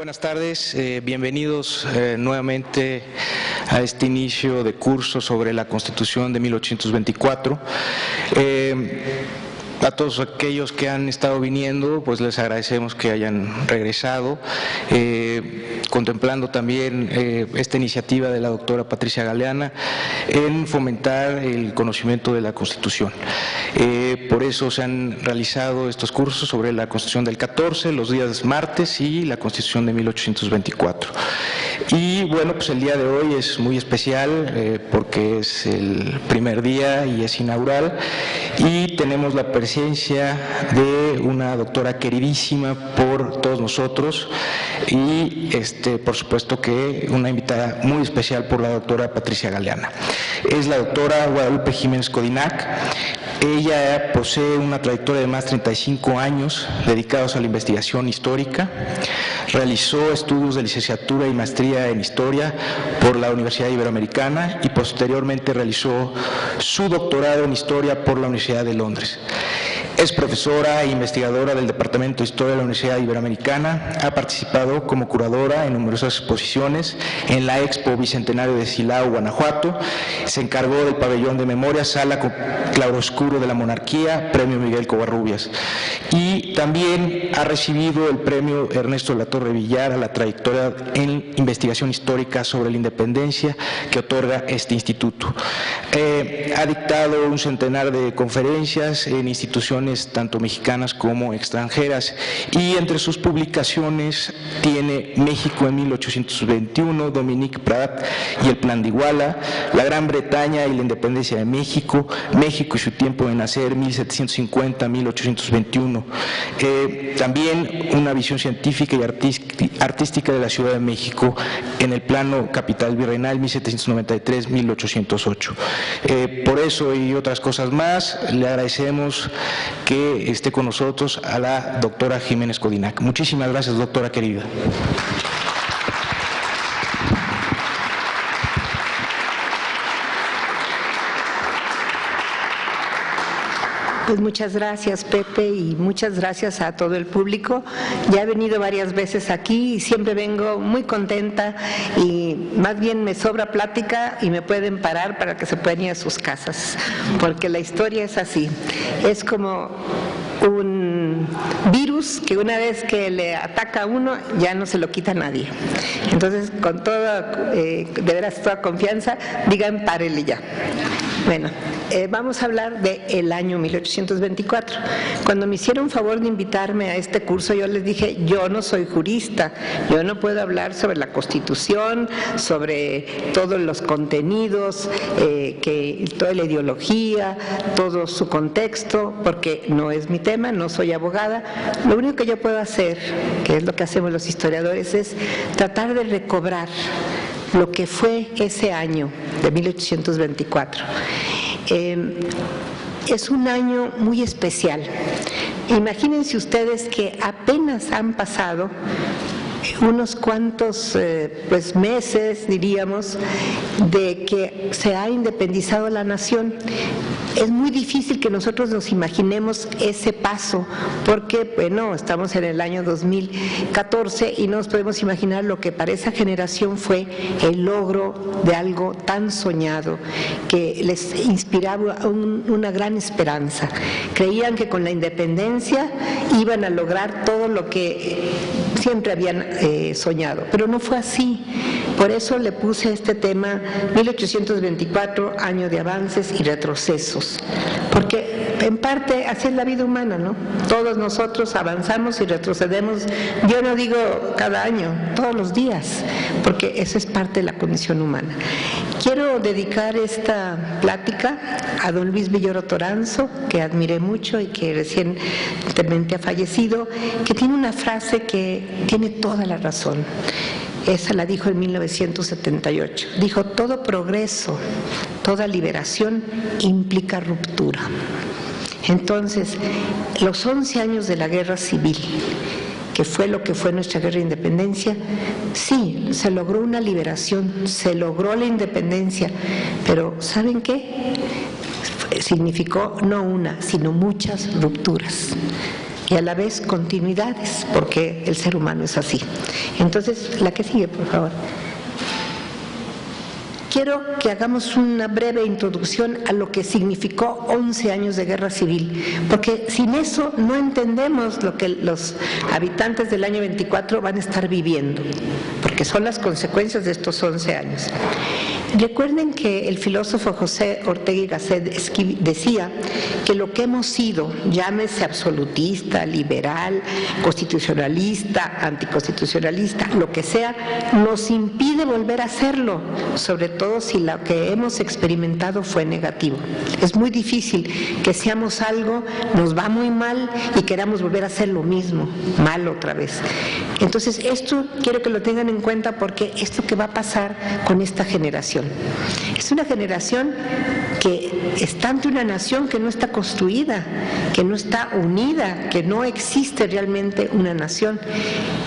Buenas tardes, bienvenidos nuevamente a este inicio de curso sobre la Constitución de 1824. A todos aquellos que han estado viniendo, pues les agradecemos que hayan regresado, contemplando también esta iniciativa de la doctora Patricia Galeana en fomentar el conocimiento de la Constitución. Por eso se han realizado estos cursos sobre la Constitución del 14, los días martes, y la Constitución de 1824. Y bueno, pues el día de hoy es muy especial porque es el primer día y es inaugural, y tenemos la presencia de una doctora queridísima por todos nosotros y por supuesto que una invitada muy especial por la doctora Patricia Galeana. Es la doctora Guadalupe Jiménez Codinac. Ella posee una trayectoria de más de 35 años dedicados a la investigación histórica. Realizó estudios de licenciatura y maestría en Historia por la Universidad Iberoamericana y posteriormente realizó su doctorado en Historia por la Universidad de Londres. Es profesora e investigadora del Departamento de Historia de la Universidad Iberoamericana. Ha participado como curadora en numerosas exposiciones en la Expo Bicentenario de Silao, Guanajuato. Se encargó del pabellón de memoria, sala con claroscuro de la monarquía, premio Miguel Covarrubias. Y también ha recibido el premio Ernesto de la Torre Villar a la trayectoria en investigación histórica sobre la independencia que otorga este instituto. Ha dictado un centenar de conferencias en instituciones tanto mexicanas como extranjeras, y entre sus publicaciones tiene México en 1821, Dominique Prat y el Plan de Iguala, La Gran Bretaña y la Independencia de México, México y su tiempo de nacer, 1750-1821. También una visión científica y artística de la Ciudad de México en el plano capital virreinal, 1793-1808. Por eso y otras cosas más, le agradecemos que esté con nosotros a la doctora Jiménez Codinac. Muchísimas gracias, doctora querida. Pues muchas gracias, Pepe, y muchas gracias a todo el público. Ya he venido varias veces aquí y siempre vengo muy contenta, y más bien me sobra plática y me pueden parar para que se puedan ir a sus casas, porque la historia es así. Es como un virus que una vez que le ataca a uno ya no se lo quita a nadie. Entonces, con toda, de veras, toda confianza, digan párele ya. Bueno, vamos a hablar del año 1824. Cuando me hicieron favor de invitarme a este curso, yo les dije, yo no soy jurista, yo no puedo hablar sobre la Constitución, sobre todos los contenidos, toda la ideología, todo su contexto, porque no es mi tema, no soy abogada. Lo único que yo puedo hacer, que es lo que hacemos los historiadores, es tratar de recobrar lo que fue ese año de 1824. Es un año muy especial. Imagínense ustedes que apenas han pasado unos cuantos meses, diríamos, de que se ha independizado la nación. Es muy difícil que nosotros nos imaginemos ese paso, porque, bueno, estamos en el año 2014 y no nos podemos imaginar lo que para esa generación fue el logro de algo tan soñado, que les inspiraba una gran esperanza. Creían que con la independencia iban a lograr todo lo que siempre habían soñado, pero no fue así. Por eso le puse este tema 1824, año de avances y retrocesos, porque en parte así es la vida humana, ¿no? Todos nosotros avanzamos y retrocedemos, yo no digo cada año, todos los días, porque eso es parte de la condición humana. Quiero dedicar esta plática a don Luis Villoro Toranzo, que admiré mucho y que recientemente ha fallecido, que tiene una frase que tiene toda la razón. Esa la dijo en 1978. Dijo, todo progreso, toda liberación implica ruptura. Entonces, los 11 años de la guerra civil, que fue lo que fue nuestra guerra de independencia, sí, se logró una liberación, se logró la independencia, pero ¿saben qué? Significó no una, sino muchas rupturas. y a la vez continuidades, porque el ser humano es así. Entonces, la que sigue, por favor. Quiero que hagamos una breve introducción a lo que significó 11 años de guerra civil, porque sin eso no entendemos lo que los habitantes del año 24 van a estar viviendo, porque son las consecuencias de estos 11 años. Recuerden que el filósofo José Ortega y Gasset decía que lo que hemos sido, llámese absolutista, liberal, constitucionalista, anticonstitucionalista, lo que sea, nos impide volver a hacerlo, sobre todo si lo que hemos experimentado fue negativo. Es muy difícil que seamos algo, nos va muy mal y queramos volver a hacer lo mismo, mal otra vez. Entonces, esto quiero que lo tengan en cuenta, porque esto que va a pasar con esta generación. Es una generación que está ante una nación que no está construida, que no está unida, que no existe realmente una nación.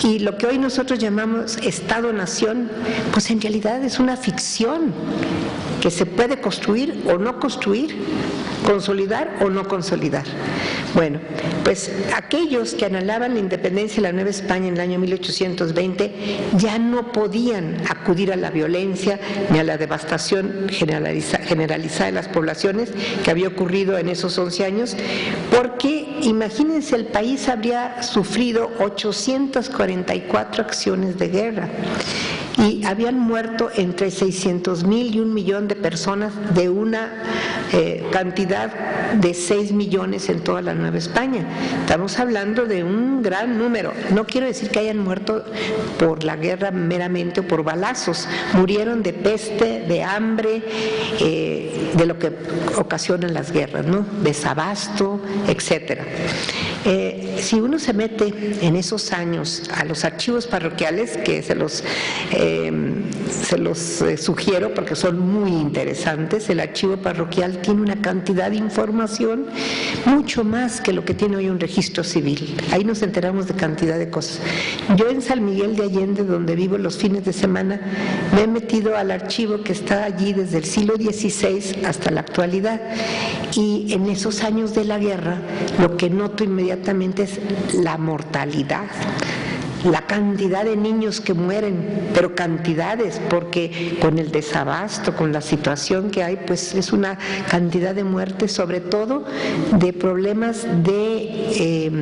Y lo que hoy nosotros llamamos Estado-nación, pues en realidad es una ficción que se puede construir o no construir, consolidar o no consolidar. Bueno, pues aquellos que anhelaban la independencia de la Nueva España en el año 1820 ya no podían acudir a la violencia ni a la devastación generalizada de las poblaciones que había ocurrido en esos 11 años, porque imagínense, el país habría sufrido 844 acciones de guerra y habían muerto entre 600,000 y 1,000,000 de personas, de una cantidad de 6 millones en toda la Nueva España. Estamos hablando de un gran número. No quiero decir que hayan muerto por la guerra meramente o por balazos. Murieron de peste, de hambre, de lo que ocasionan las guerras, ¿no? Desabasto, etcétera. Si uno se mete en esos años a los archivos parroquiales, que se los sugiero porque son muy interesantes, el archivo parroquial tiene una cantidad de información mucho más que lo que tiene hoy un registro civil. Ahí nos enteramos de cantidad de cosas. Yo en San Miguel de Allende, donde vivo los fines de semana, me he metido al archivo que está allí desde el siglo XVI hasta la actualidad, y en esos años de la guerra lo que noto inmediatamente es la mortalidad, la cantidad de niños que mueren, pero cantidades, porque con el desabasto, con la situación que hay, pues es una cantidad de muertes, sobre todo de problemas de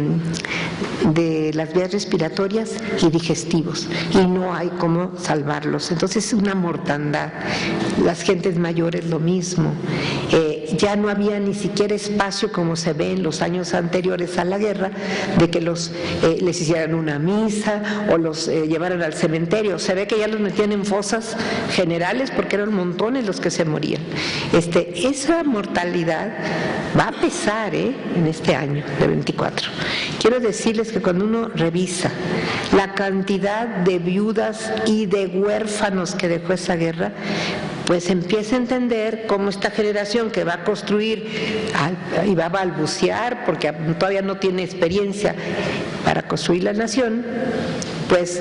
las vías respiratorias y digestivos, y no hay cómo salvarlos. Entonces es una mortandad. Las gentes mayores lo mismo. Ya no había ni siquiera espacio, como se ve en los años anteriores a la guerra, de que les hicieran una misa o los llevaran al cementerio. Se ve que ya los metían en fosas generales porque eran montones los que se morían. Esa mortalidad va a pesar en este año de 24. Quiero decirles que cuando uno revisa la cantidad de viudas y de huérfanos que dejó esa guerra, pues empieza a entender cómo esta generación que va a construir y va a balbucear, porque todavía no tiene experiencia para construir la nación, pues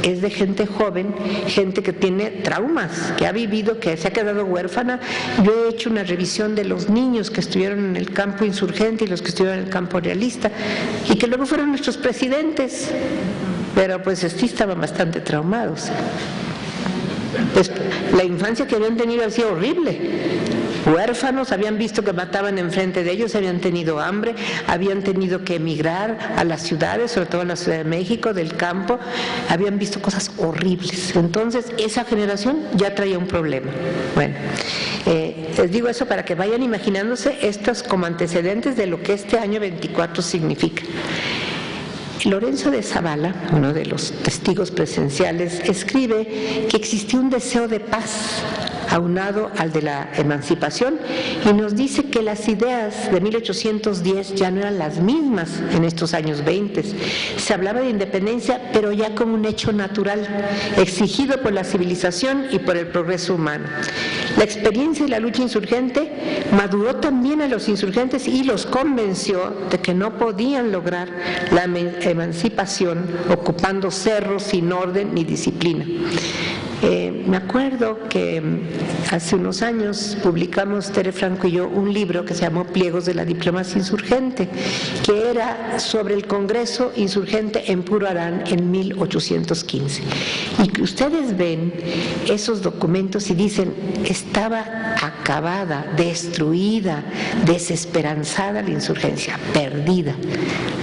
es de gente joven, gente que tiene traumas, que ha vivido, que se ha quedado huérfana. Yo he hecho una revisión de los niños que estuvieron en el campo insurgente y los que estuvieron en el campo realista, y que luego fueron nuestros presidentes, pero pues sí estaban bastante traumados. Pues la infancia que habían tenido ha sido horrible. Huérfanos, habían visto que mataban enfrente de ellos, habían tenido hambre, habían tenido que emigrar a las ciudades, sobre todo a la Ciudad de México, del campo, habían visto cosas horribles. Entonces, esa generación ya traía un problema. Bueno, les digo eso para que vayan imaginándose estos como antecedentes de lo que este año 24 significa. Lorenzo de Zavala, uno de los testigos presenciales, escribe que existió un deseo de paz aunado al de la emancipación, y nos dice que las ideas de 1810 ya no eran las mismas en estos años 20. Se hablaba de independencia, pero ya como un hecho natural, exigido por la civilización y por el progreso humano. La experiencia y la lucha insurgente maduró también a los insurgentes y los convenció de que no podían lograr la emancipación ocupando cerros sin orden ni disciplina. Me acuerdo que hace unos años publicamos, Tere Franco y yo, un libro que se llamó Pliegos de la diplomacia insurgente, que era sobre el Congreso insurgente en Puro Arán en 1815. Y que ustedes ven esos documentos y dicen, estaba acabada, destruida, desesperanzada la insurgencia, perdida.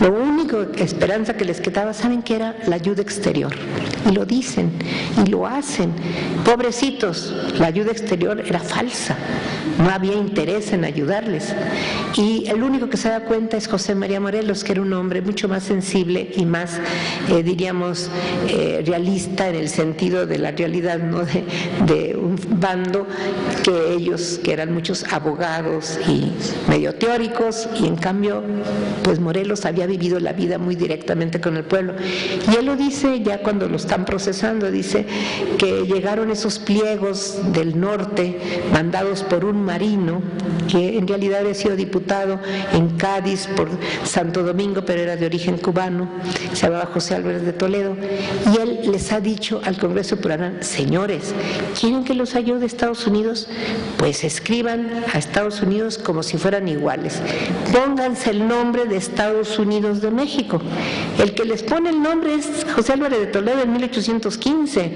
Lo único esperanza que les quedaba, ¿saben qué era? La ayuda exterior. Y lo dicen, y lo hacen. Pobrecitos, la ayuda exterior era falsa, no había interés en ayudarles. Y el único que se da cuenta es José María Morelos, que era un hombre mucho más sensible y más, diríamos, realista en el sentido de la realidad, ¿no? de un bando, que ellos, que eran muchos abogados y medio teóricos, y en cambio, pues Morelos había vivido la vida muy directamente con el pueblo. Y él lo dice ya cuando lo están procesando, dice que llegaron esos pliegos del norte mandados por un marino que en realidad había sido diputado en Cádiz por Santo Domingo, pero era de origen cubano, se llamaba José Álvarez de Toledo, y él les ha dicho al Congreso Puro Arán: señores, ¿quieren que los ayude Estados Unidos? Pues escriban a Estados Unidos como si fueran iguales, pónganse el nombre de Estados Unidos de México. El que les pone el nombre es José Álvarez de Toledo en 1815,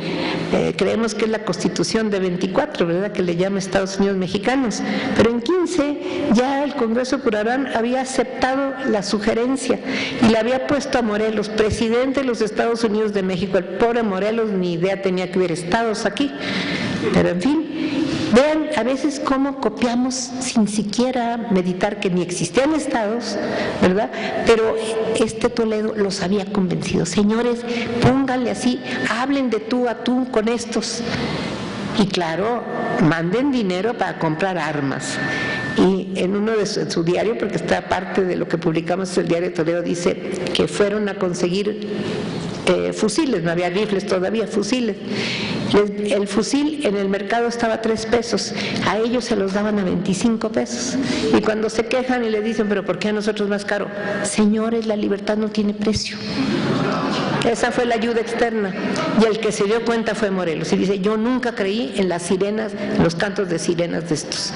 creemos que es la Constitución de 24, ¿verdad?, que le llama Estados Unidos Mexicanos, pero en 15 ya el Congreso Puro Arán había aceptado la sugerencia y le había puesto a Morelos presidente de los Estados Unidos de México. El pobre Morelos ni idea tenía que hubiera estados aquí, pero en fin. Vean a veces cómo copiamos sin siquiera meditar que ni existían estados, ¿verdad? Pero este Toledo los había convencido. Señores, pónganle así, hablen de tú a tú con estos. Y claro, manden dinero para comprar armas. Y en uno de su diario, porque está parte de lo que publicamos en el diario de Toledo, dice que fueron a conseguir fusiles, no había rifles todavía, fusiles. El fusil en el mercado estaba a 3 pesos, a ellos se los daban a 25 pesos. Y cuando se quejan y le dicen, pero ¿por qué a nosotros más caro? Señores, la libertad no tiene precio. Esa fue la ayuda externa, y el que se dio cuenta fue Morelos, y dice, yo nunca creí en las sirenas, en los cantos de sirenas de estos.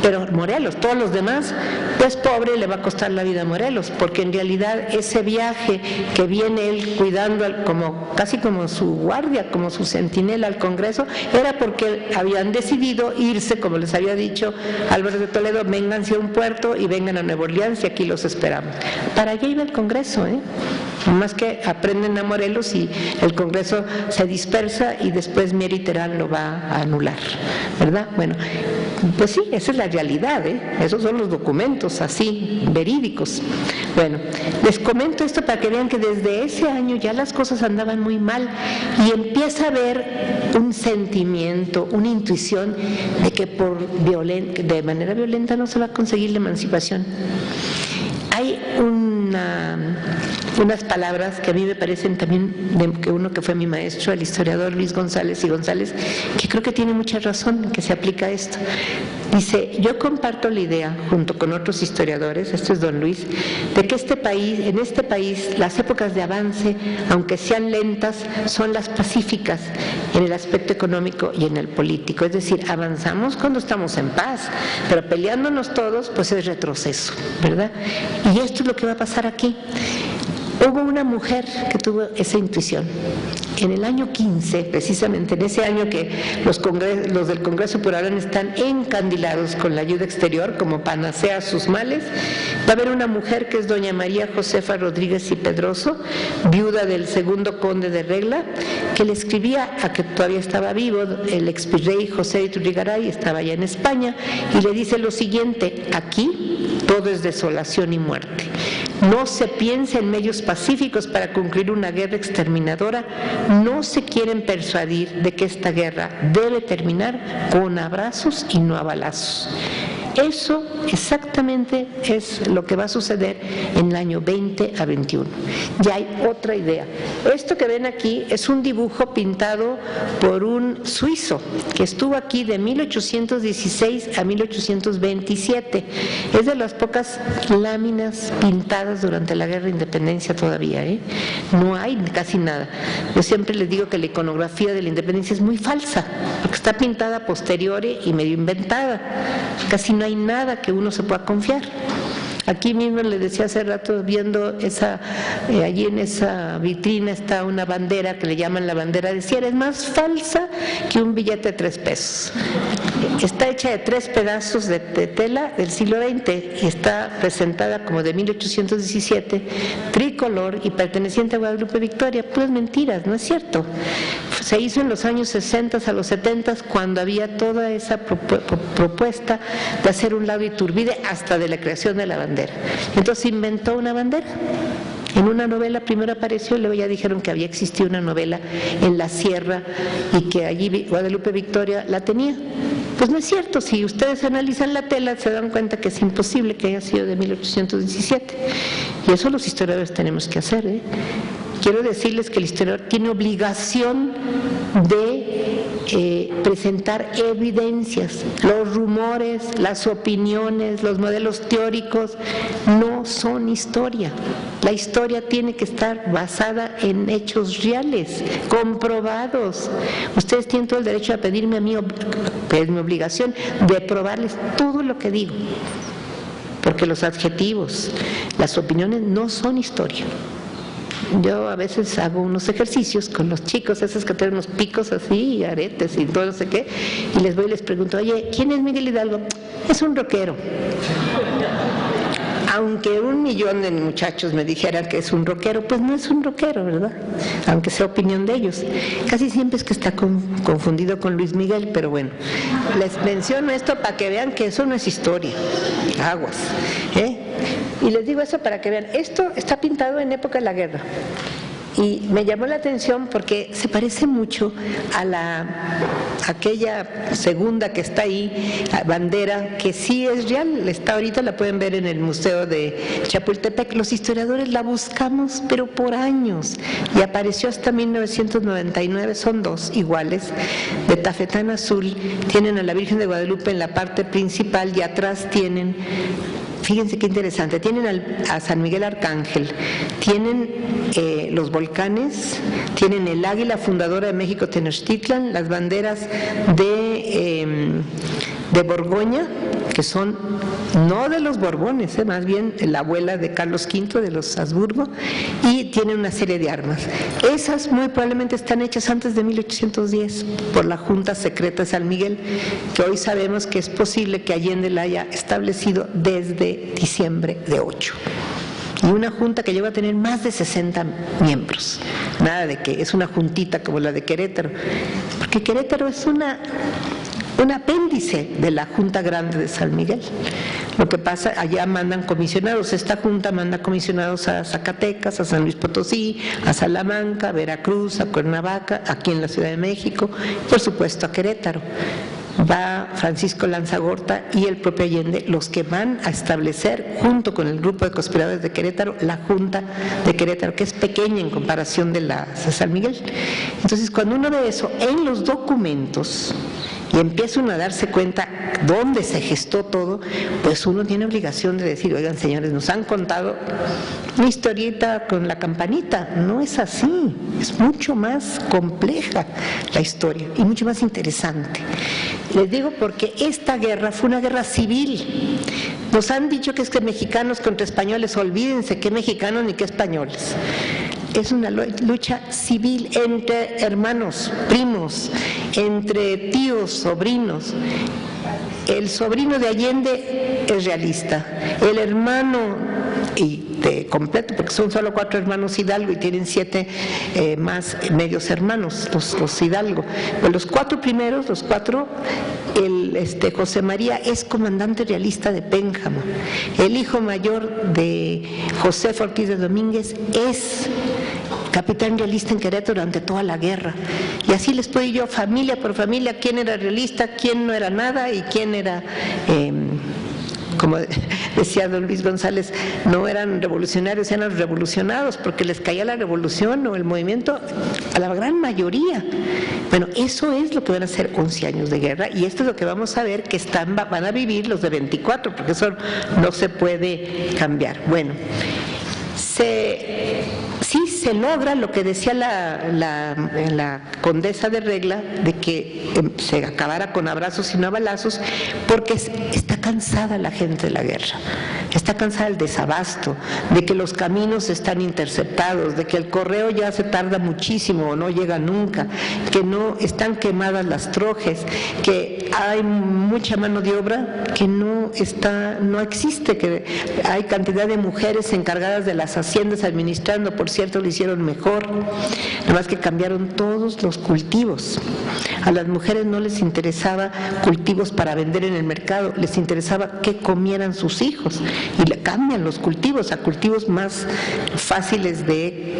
Pero Morelos, todos los demás, pues pobre, le va a costar la vida a Morelos, porque en realidad ese viaje que viene él cuidando como casi como su guardia, como su centinela al Congreso, era porque habían decidido irse, como les había dicho Álvarez de Toledo, vénganse a un puerto y vengan a Nueva Orleans y aquí los esperamos. Para allá iba el Congreso, más que aprenden a Morelos y el Congreso se dispersa y después Mier Terán lo va a anular, ¿verdad? Bueno, pues sí, esa es la realidad, esos son los documentos así, verídicos. Bueno, les comento esto para que vean que desde ese año ya las cosas andaban muy mal y empieza a haber un sentimiento, una intuición de que de manera violenta no se va a conseguir la emancipación. Hay unas palabras que a mí me parecen también de uno que fue mi maestro, el historiador Luis González y González, que creo que tiene mucha razón que se aplica a esto. Dice, yo comparto la idea, junto con otros historiadores, esto es don Luis, de que en este país las épocas de avance, aunque sean lentas, son las pacíficas en el aspecto económico y en el político. Es decir, avanzamos cuando estamos en paz, pero peleándonos todos, pues es retroceso, ¿verdad? Y esto es lo que va a pasar aquí. Hubo una mujer que tuvo esa intuición. En el año 15, precisamente en ese año que los del Congreso Puro Arán están encandilados con la ayuda exterior como panacea a sus males, va a haber una mujer que es doña María Josefa Rodríguez y Pedroso, viuda del segundo conde de Regla, que le escribía a que todavía estaba vivo el exvirrey José de Iturrigaray, estaba ya en España, y le dice lo siguiente: aquí todo es desolación y muerte. No se piensa en medios pacíficos para concluir una guerra exterminadora, no se quieren persuadir de que esta guerra debe terminar con abrazos y no a balazos. Eso exactamente es lo que va a suceder en el año 20 a 21. Ya hay otra idea. Esto que ven aquí es un dibujo pintado por un suizo que estuvo aquí de 1816 a 1827. Es de las pocas láminas pintadas durante la Guerra de Independencia todavía, ¿eh? No hay casi nada. Yo siempre les digo que la iconografía de la independencia es muy falsa, porque está pintada a posteriori y medio inventada. Casi no hay nada que uno se pueda confiar. Aquí mismo les decía hace rato, viendo allí en esa vitrina está una bandera que le llaman la bandera de Sierra. Es más falsa que un billete de 3 pesos. Está hecha de 3 pedazos de tela del siglo XX y está presentada como de 1817, tricolor y perteneciente a Guadalupe Victoria. Pues mentiras, no es cierto. Se hizo en los años 60 a los 70 cuando había toda esa propuesta de hacer un lago Iturbide hasta de la creación de la bandera. Entonces inventó una bandera. En una novela primero apareció y luego ya dijeron que había existido una novela en la sierra y que allí Guadalupe Victoria la tenía. Pues no es cierto, si ustedes analizan la tela se dan cuenta que es imposible que haya sido de 1817. Y eso los historiadores tenemos que hacer, ¿eh? Quiero decirles que el historiador tiene obligación de presentar evidencias. Los rumores, las opiniones, los modelos teóricos no son historia. La historia tiene que estar basada en hechos reales, comprobados. Ustedes tienen todo el derecho a pedirme a mí, es mi obligación, de probarles todo lo que digo. Porque los adjetivos, las opiniones no son historia. Yo a veces hago unos ejercicios con los chicos, esos que tienen unos picos así, y aretes y todo no sé qué, y les voy y les pregunto, oye, ¿quién es Miguel Hidalgo? Es un rockero. Aunque 1.000.000 de muchachos me dijeran que es un rockero, pues no es un rockero, ¿verdad? Aunque sea opinión de ellos. Casi siempre es que está confundido con Luis Miguel, pero bueno. Les menciono esto para que vean que eso no es historia. Aguas, ¿eh? Y les digo eso para que vean, esto está pintado en época de la guerra. Y me llamó la atención porque se parece mucho a aquella segunda que está ahí, bandera, que sí es real, está ahorita, la pueden ver en el Museo de Chapultepec. Los historiadores la buscamos, pero por años, y apareció hasta 1999, son 2 iguales, de tafetán azul. Tienen a la Virgen de Guadalupe en la parte principal y atrás tienen, fíjense qué interesante, tienen a San Miguel Arcángel, tienen los volcanes, tienen el águila fundadora de México Tenochtitlan, las banderas de Borgoña, que son no de los Borbones, más bien la abuela de Carlos V de los Habsburgo, y tienen una serie de armas. Esas muy probablemente están hechas antes de 1810 por la Junta Secreta de San Miguel, que hoy sabemos que es posible que Allende la haya establecido desde diciembre de 8. Y una junta que llegó a tener más de 60 miembros. Nada de que es una juntita como la de Querétaro, porque Querétaro es un apéndice de la Junta Grande de San Miguel. Lo que pasa, allá mandan comisionados, esta junta manda comisionados a Zacatecas, a San Luis Potosí, a Salamanca, a Veracruz, a Cuernavaca, aquí en la Ciudad de México, y por supuesto a Querétaro. Va Francisco Lanzagorta y el propio Allende, los que van a establecer, junto con el grupo de conspiradores de Querétaro, la Junta de Querétaro, que es pequeña en comparación de la de San Miguel. Entonces, cuando uno ve eso en los documentos y empieza uno a darse cuenta dónde se gestó todo, pues uno tiene obligación de decir, oigan señores, nos han contado una historieta con la campanita. No es así, es mucho más compleja la historia y mucho más interesante. Les digo porque esta guerra fue una guerra civil. Nos han dicho que es que mexicanos contra españoles, olvídense que mexicanos ni que españoles. Es una lucha civil entre hermanos, primos, entre tíos, sobrinos. El sobrino de Allende es realista, el hermano completo, porque son solo 4 hermanos Hidalgo y tienen 7 más medios hermanos, los Hidalgo. Pues los 4 primeros, José María es comandante realista de Pénjamo. El hijo mayor de José Ortiz de Domínguez es capitán realista en Querétaro durante toda la guerra. Y así les puedo ir yo familia por familia, quién era realista, quién no era nada y quién era como decía don Luis González, no eran revolucionarios, eran revolucionados, porque les caía la revolución o el movimiento a la gran mayoría. Bueno, eso es lo que van a ser 11 años de guerra, y esto es lo que vamos a ver que van a vivir los de 24, porque eso no se puede cambiar. Bueno, sí se logra lo que decía la condesa de Regla, de que se acabara con abrazos y no balazos, porque está cansada la gente de la guerra, está cansada del desabasto, de que los caminos están interceptados, de que el correo ya se tarda muchísimo o no llega nunca, que no están quemadas las trojes, que hay mucha mano de obra que no existe, que hay cantidad de mujeres encargadas de las haciendas administrando, por cierto, lo hicieron mejor, nada más que cambiaron todos los cultivos. A las mujeres no les interesaba cultivos para vender en el mercado, les interesaba que comieran sus hijos, y le cambian los cultivos a cultivos más fáciles de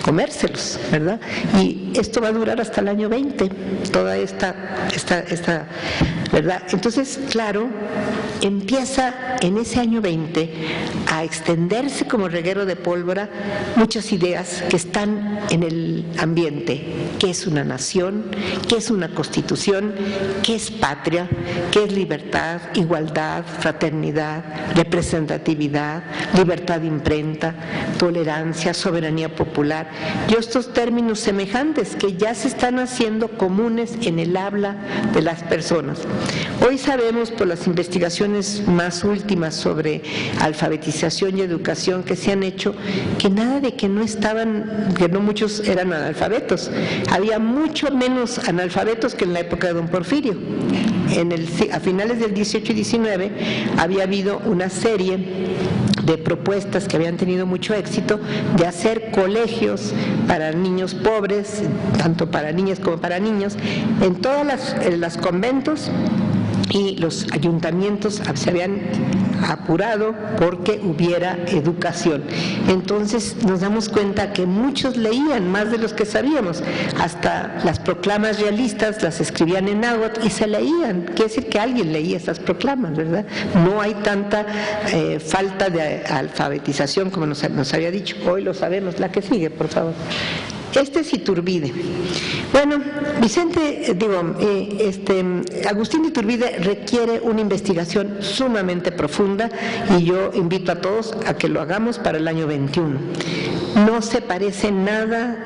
comérselos, ¿verdad? Y esto va a durar hasta el año 20, toda esta ¿verdad? Entonces, claro, empieza en ese año 20 a extenderse como reguero de pólvora muchas ideas que están en el ambiente: qué es una nación, qué es una constitución, qué es patria, qué es libertad, igualdad, fraternidad, representatividad, libertad de imprenta, tolerancia, soberanía popular, y estos términos semejantes que ya se están haciendo comunes en el habla de las personas. Hoy sabemos por las investigaciones más últimas sobre alfabetización y educación que se han hecho, que nada de que no muchos eran analfabetos. Había mucho menos analfabetos que en la época de don Porfirio. A finales del 18 y 19 había habido una serie de propuestas que habían tenido mucho éxito de hacer colegios para niños pobres, tanto para niñas como para niños, en todas las conventos, y los ayuntamientos se habían apurado porque hubiera educación. Entonces nos damos cuenta que muchos leían más de los que sabíamos, hasta las proclamas realistas las escribían en náhuatl y se leían. Quiere decir que alguien leía esas proclamas, ¿verdad? No hay tanta falta de alfabetización como nos había dicho. Hoy lo sabemos. La que sigue, por favor. Este es Iturbide. Bueno, Agustín de Iturbide requiere una investigación sumamente profunda, y yo invito a todos a que lo hagamos para el año 21. No se parece nada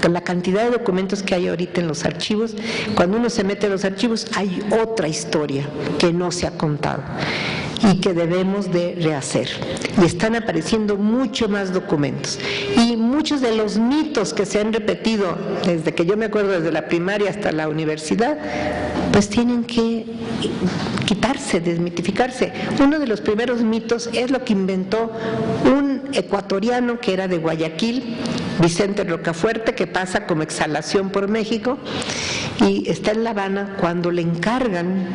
con la cantidad de documentos que hay ahorita en los archivos. Cuando uno se mete en los archivos hay otra historia que no se ha contado y que debemos de rehacer. Y están apareciendo mucho más documentos. Y muchos de los mitos que se han repetido desde que yo me acuerdo, desde la primaria hasta la universidad, pues tienen que quitarse, desmitificarse. Uno de los primeros mitos es lo que inventó un ecuatoriano que era de Guayaquil, Vicente Rocafuerte, que pasa como exhalación por México y está en La Habana cuando le encargan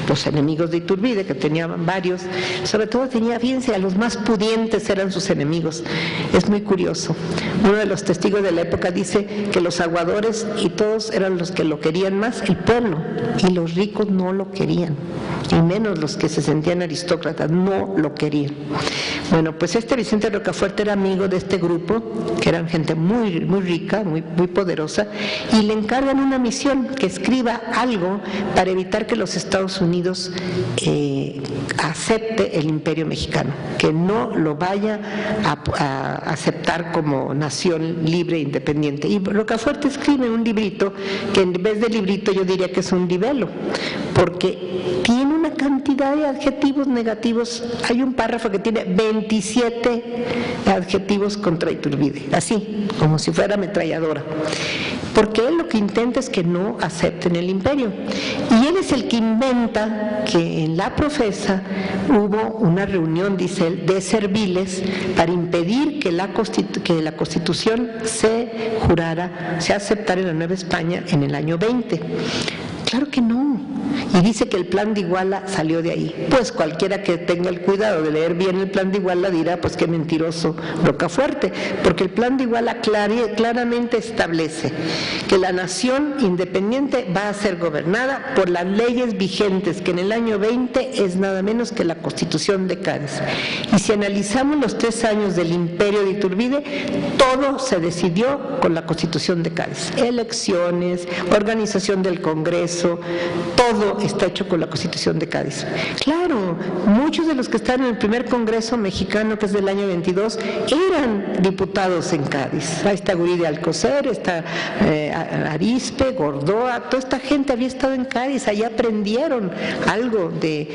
los enemigos de Iturbide, que tenían varios, sobre todo fíjense, a los más pudientes eran sus enemigos. Es muy curioso. Uno de los testigos de la época dice que los aguadores y todos eran los que lo querían más, el pueblo, y los ricos no lo querían, y menos los que se sentían aristócratas, no lo querían. Bueno, pues Vicente Rocafuerte era amigo de este grupo, que eran gente muy, muy rica, muy, muy poderosa, y le encargan una misión, que escriba algo para evitar que los Estados Unidos acepte el imperio mexicano, que no lo vaya a aceptar como nación libre e independiente. Y Rocafuerte escribe un librito, que en vez de librito yo diría que es un libelo, porque tiene una cantidad de adjetivos negativos. Hay un párrafo que tiene 27 adjetivos contra Iturbide, así, como si fuera ametralladora, porque él lo que intenta es que no acepten el imperio. Y él es el que inventa que en la Profesa hubo una reunión, dice él, de serviles para impedir que la Constitución se aceptara en la Nueva España en el año 20. Claro que no. Y dice que el plan de Iguala salió de ahí. Pues cualquiera que tenga el cuidado de leer bien el plan de Iguala dirá, pues qué mentiroso Rocafuerte, porque el plan de Iguala claramente establece que la nación independiente va a ser gobernada por las leyes vigentes, que en el año 20 es nada menos que la Constitución de Cádiz. Y si analizamos los 3 años del imperio de Iturbide, todo se decidió con la Constitución de Cádiz. Elecciones, organización del Congreso, todo está hecho con la Constitución de Cádiz. Claro, muchos de los que están en el primer Congreso mexicano, que es del año 22, eran diputados en Cádiz. Ahí está Gurí de Alcocer, está Arispe, Gordoa, toda esta gente había estado en Cádiz, allá aprendieron algo de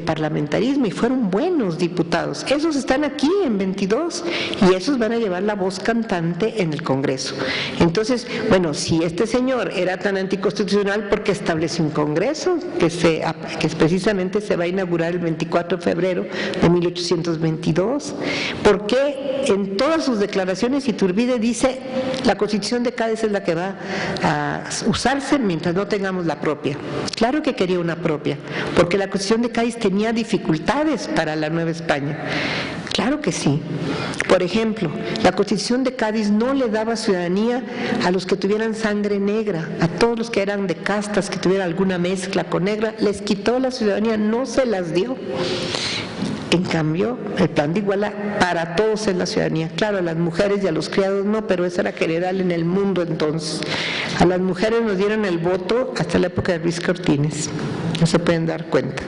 parlamentarismo y fueron buenos diputados. Esos están aquí en 22 y esos van a llevar la voz cantante en el Congreso. Entonces, bueno, si este señor era tan anticonstitucional, ¿por qué establece un Congreso que precisamente se va a inaugurar el 24 de febrero de 1822? ¿Por qué en todas sus declaraciones Iturbide dice la Constitución de Cádiz es la que va a usarse mientras no tengamos la propia? Claro que quería una propia, porque la Constitución de Cádiz tenía dificultades para la Nueva España. Claro que sí. Por ejemplo, la Constitución de Cádiz no le daba ciudadanía a los que tuvieran sangre negra, a todos los que eran de castas, que tuvieran alguna mezcla con negra, les quitó la ciudadanía, no se las dio. En cambio, el plan de Iguala para todos es la ciudadanía. Claro, a las mujeres y a los criados no, pero eso era general en el mundo entonces. A las mujeres nos dieron el voto hasta la época de Ruiz Cortines, no se pueden dar cuenta.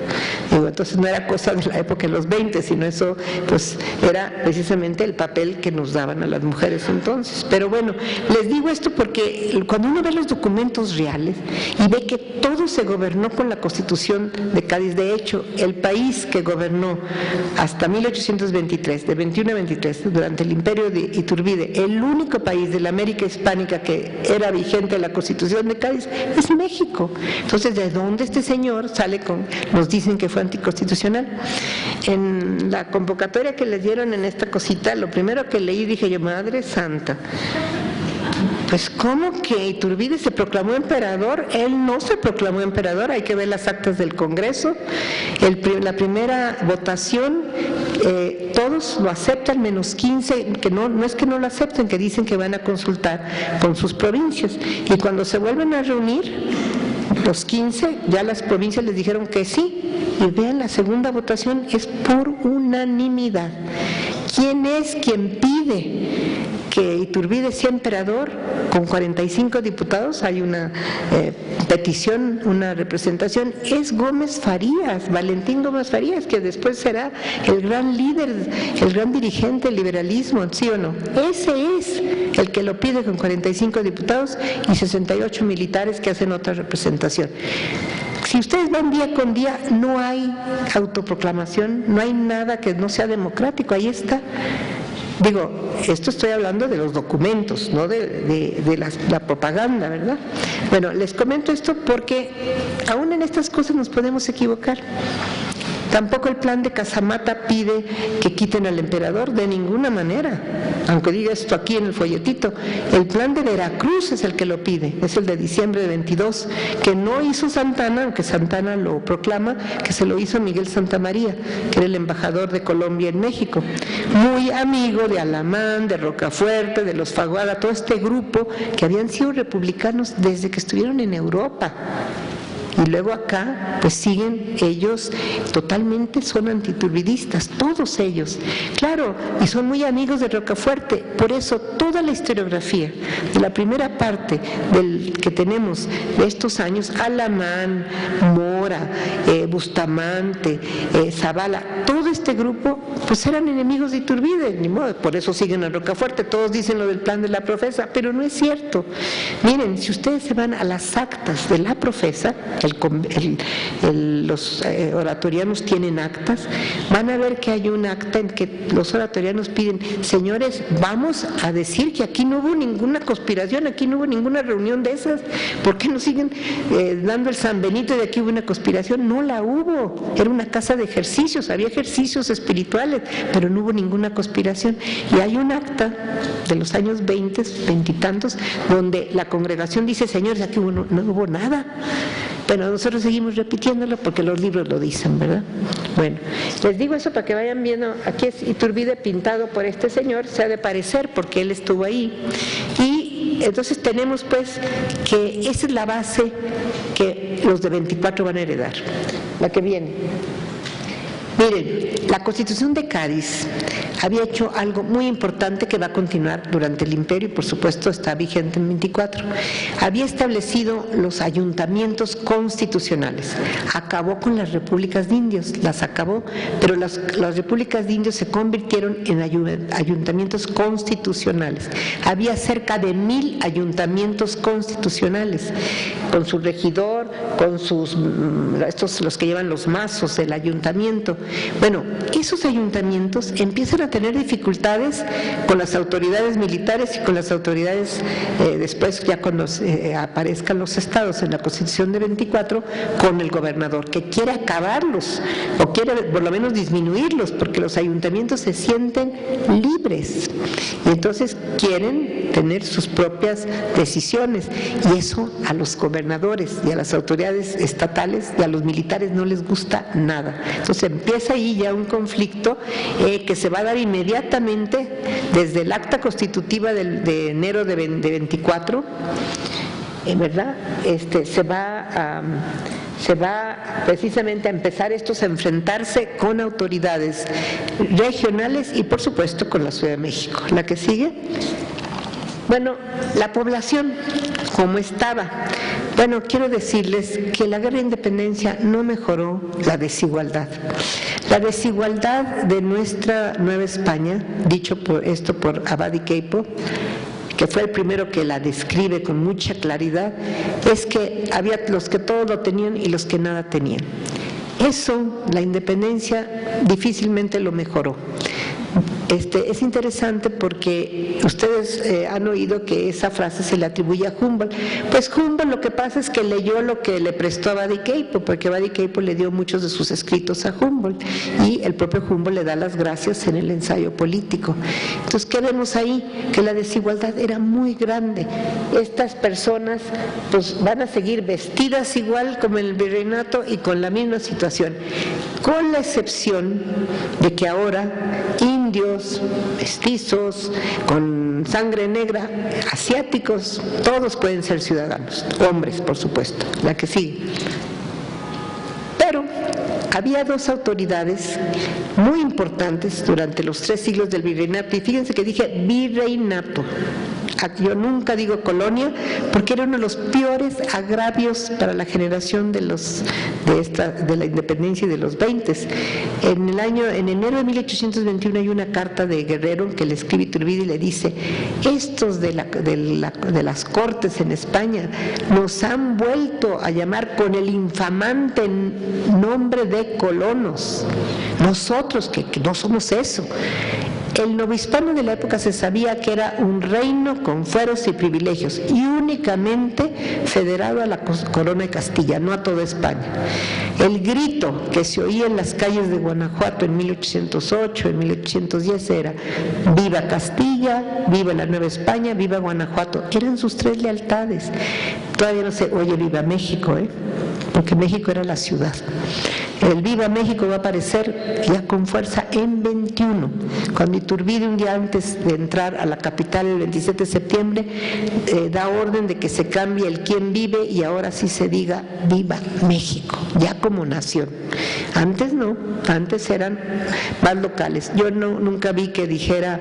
Digo, entonces no era cosa de la época de los 20, sino eso pues era precisamente el papel que nos daban a las mujeres entonces. Pero bueno, les digo esto porque cuando uno ve los documentos reales y ve que todo se gobernó con la Constitución de Cádiz, de hecho, el país que gobernó hasta 1823, de 21 a 23, durante el imperio de Iturbide, el único país de la América hispánica que era vigente la Constitución de Cádiz es México. Entonces, ¿de dónde este señor sale con, nos dicen que fue anticonstitucional? En la convocatoria que les dieron en esta cosita, lo primero que leí, dije yo, Madre Santa, pues ¿cómo que Iturbide se proclamó emperador? Él no se proclamó emperador, hay que ver las actas del Congreso. La primera votación, todos lo aceptan, menos 15, que no es que no lo acepten, que dicen que van a consultar con sus provincias. Y cuando se vuelven a reunir, los 15, ya las provincias les dijeron que sí. Y vean, la segunda votación es por unanimidad. ¿Quién es quien pide que Iturbide sea emperador? Con 45 diputados, hay una petición, una representación, es Gómez Farías, Valentín Gómez Farías, que después será el gran líder, el gran dirigente del liberalismo, ¿sí o no? Ese es el que lo pide con 45 diputados y 68 militares que hacen otra representación. Si ustedes van día con día, no hay autoproclamación, no hay nada que no sea democrático, ahí está. Digo, esto estoy hablando de los documentos, no de la propaganda, ¿verdad? Bueno, les comento esto porque aún en estas cosas nos podemos equivocar. Tampoco el plan de Casamata pide que quiten al emperador, de ninguna manera, aunque diga esto aquí en el folletito. El plan de Veracruz es el que lo pide, es el de diciembre de 22, que no hizo Santana, aunque Santana lo proclama, que se lo hizo Miguel Santamaría, que era el embajador de Colombia en México, muy amigo de Alamán, de Rocafuerte, de los Faguada, todo este grupo que habían sido republicanos desde que estuvieron en Europa. Y luego acá, pues siguen ellos, totalmente son antiturbidistas, todos ellos. Claro, y son muy amigos de Rocafuerte, por eso toda la historiografía de la primera parte del que tenemos de estos años, Alamán, Mora, Bustamante, Zavala, todo este grupo, pues eran enemigos de Iturbide, ni modo, por eso siguen a Rocafuerte. Todos dicen lo del plan de la Profesa, pero no es cierto. Miren, si ustedes se van a las actas de la Profesa, los oratorianos tienen actas, van a ver que hay un acta en que los oratorianos piden, señores, vamos a decir que aquí no hubo ninguna conspiración, aquí no hubo ninguna reunión de esas, ¿por qué nos siguen dando el San Benito de aquí hubo una conspiración? No la hubo, era una casa de ejercicios, había ejercicios espirituales, pero no hubo ninguna conspiración. Y hay un acta de los años 20 y tantos, donde la congregación dice, señores, aquí no hubo nada. Bueno, nosotros seguimos repitiéndolo porque los libros lo dicen, ¿verdad? Bueno, les digo eso para que vayan viendo. Aquí es Iturbide pintado por este señor, se ha de parecer porque él estuvo ahí. Y entonces tenemos pues que esa es la base que los de 24 van a heredar, la que viene. Miren, la Constitución de Cádiz había hecho algo muy importante que va a continuar durante el Imperio y por supuesto está vigente en 24. Había establecido los ayuntamientos constitucionales. Acabó con las repúblicas de indios, las acabó, pero las repúblicas de indios se convirtieron en ayuntamientos constitucionales. Había cerca de 1000 ayuntamientos constitucionales, con su regidor, con sus, los que llevan los mazos del ayuntamiento. Bueno, esos ayuntamientos empiezan a tener dificultades con las autoridades militares y con las autoridades después, ya cuando aparezcan los estados en la Constitución de 24, con el gobernador, que quiere acabarlos o quiere por lo menos disminuirlos, porque los ayuntamientos se sienten libres y entonces quieren tener sus propias decisiones, y eso a los gobernadores y a las autoridades estatales y a los militares no les gusta nada. Entonces empieza ahí ya un conflicto que se va a dar inmediatamente desde el acta constitutiva de enero de 24, ¿verdad? Se va precisamente a empezar estos a enfrentarse con autoridades regionales y por supuesto con la Ciudad de México. ¿La que sigue? Bueno, la población, ¿cómo estaba? Bueno, quiero decirles que la guerra de independencia no mejoró la desigualdad. La desigualdad de nuestra Nueva España, dicho por Abadi Queipo, que fue el primero que la describe con mucha claridad, es que había los que todo lo tenían y los que nada tenían. Eso, la independencia difícilmente lo mejoró. Es interesante porque ustedes han oído que esa frase se le atribuye a Humboldt. Pues Humboldt lo que pasa es que leyó lo que le prestó a Abadi Queipo, porque Abadi Queipo le dio muchos de sus escritos a Humboldt y el propio Humboldt le da las gracias en el ensayo político. Entonces, ¿qué vemos ahí? Que la desigualdad era muy grande. Estas personas pues van a seguir vestidas igual como en el virreinato y con la misma situación, con la excepción de que ahora indios, mestizos, con sangre negra, asiáticos, todos pueden ser ciudadanos, hombres por supuesto. La que sigue. Pero había dos autoridades muy importantes durante los 3 siglos del virreinato, y fíjense que dije virreinato. Yo nunca digo colonia porque era uno de los peores agravios para la generación de la independencia y de los 20. En enero de 1821 hay una carta de Guerrero que le escribe Iturbide y le dice: estos de las cortes en España nos han vuelto a llamar con el infamante nombre de colonos, nosotros que no somos eso. El novohispano de la época se sabía que era un reino con fueros y privilegios y únicamente federado a la corona de Castilla, no a toda España. El grito que se oía en las calles de Guanajuato en 1808, en 1810 era: viva Castilla, viva la Nueva España, viva Guanajuato. Eran sus 3 lealtades. Todavía no se oye viva México, porque México era la ciudad. El Viva México va a aparecer ya con fuerza en 21, cuando Iturbide, un día antes de entrar a la capital el 27 de septiembre, da orden de que se cambie el quién vive y ahora sí se diga Viva México, ya como nación. Antes no, antes eran más locales. Yo nunca vi que dijera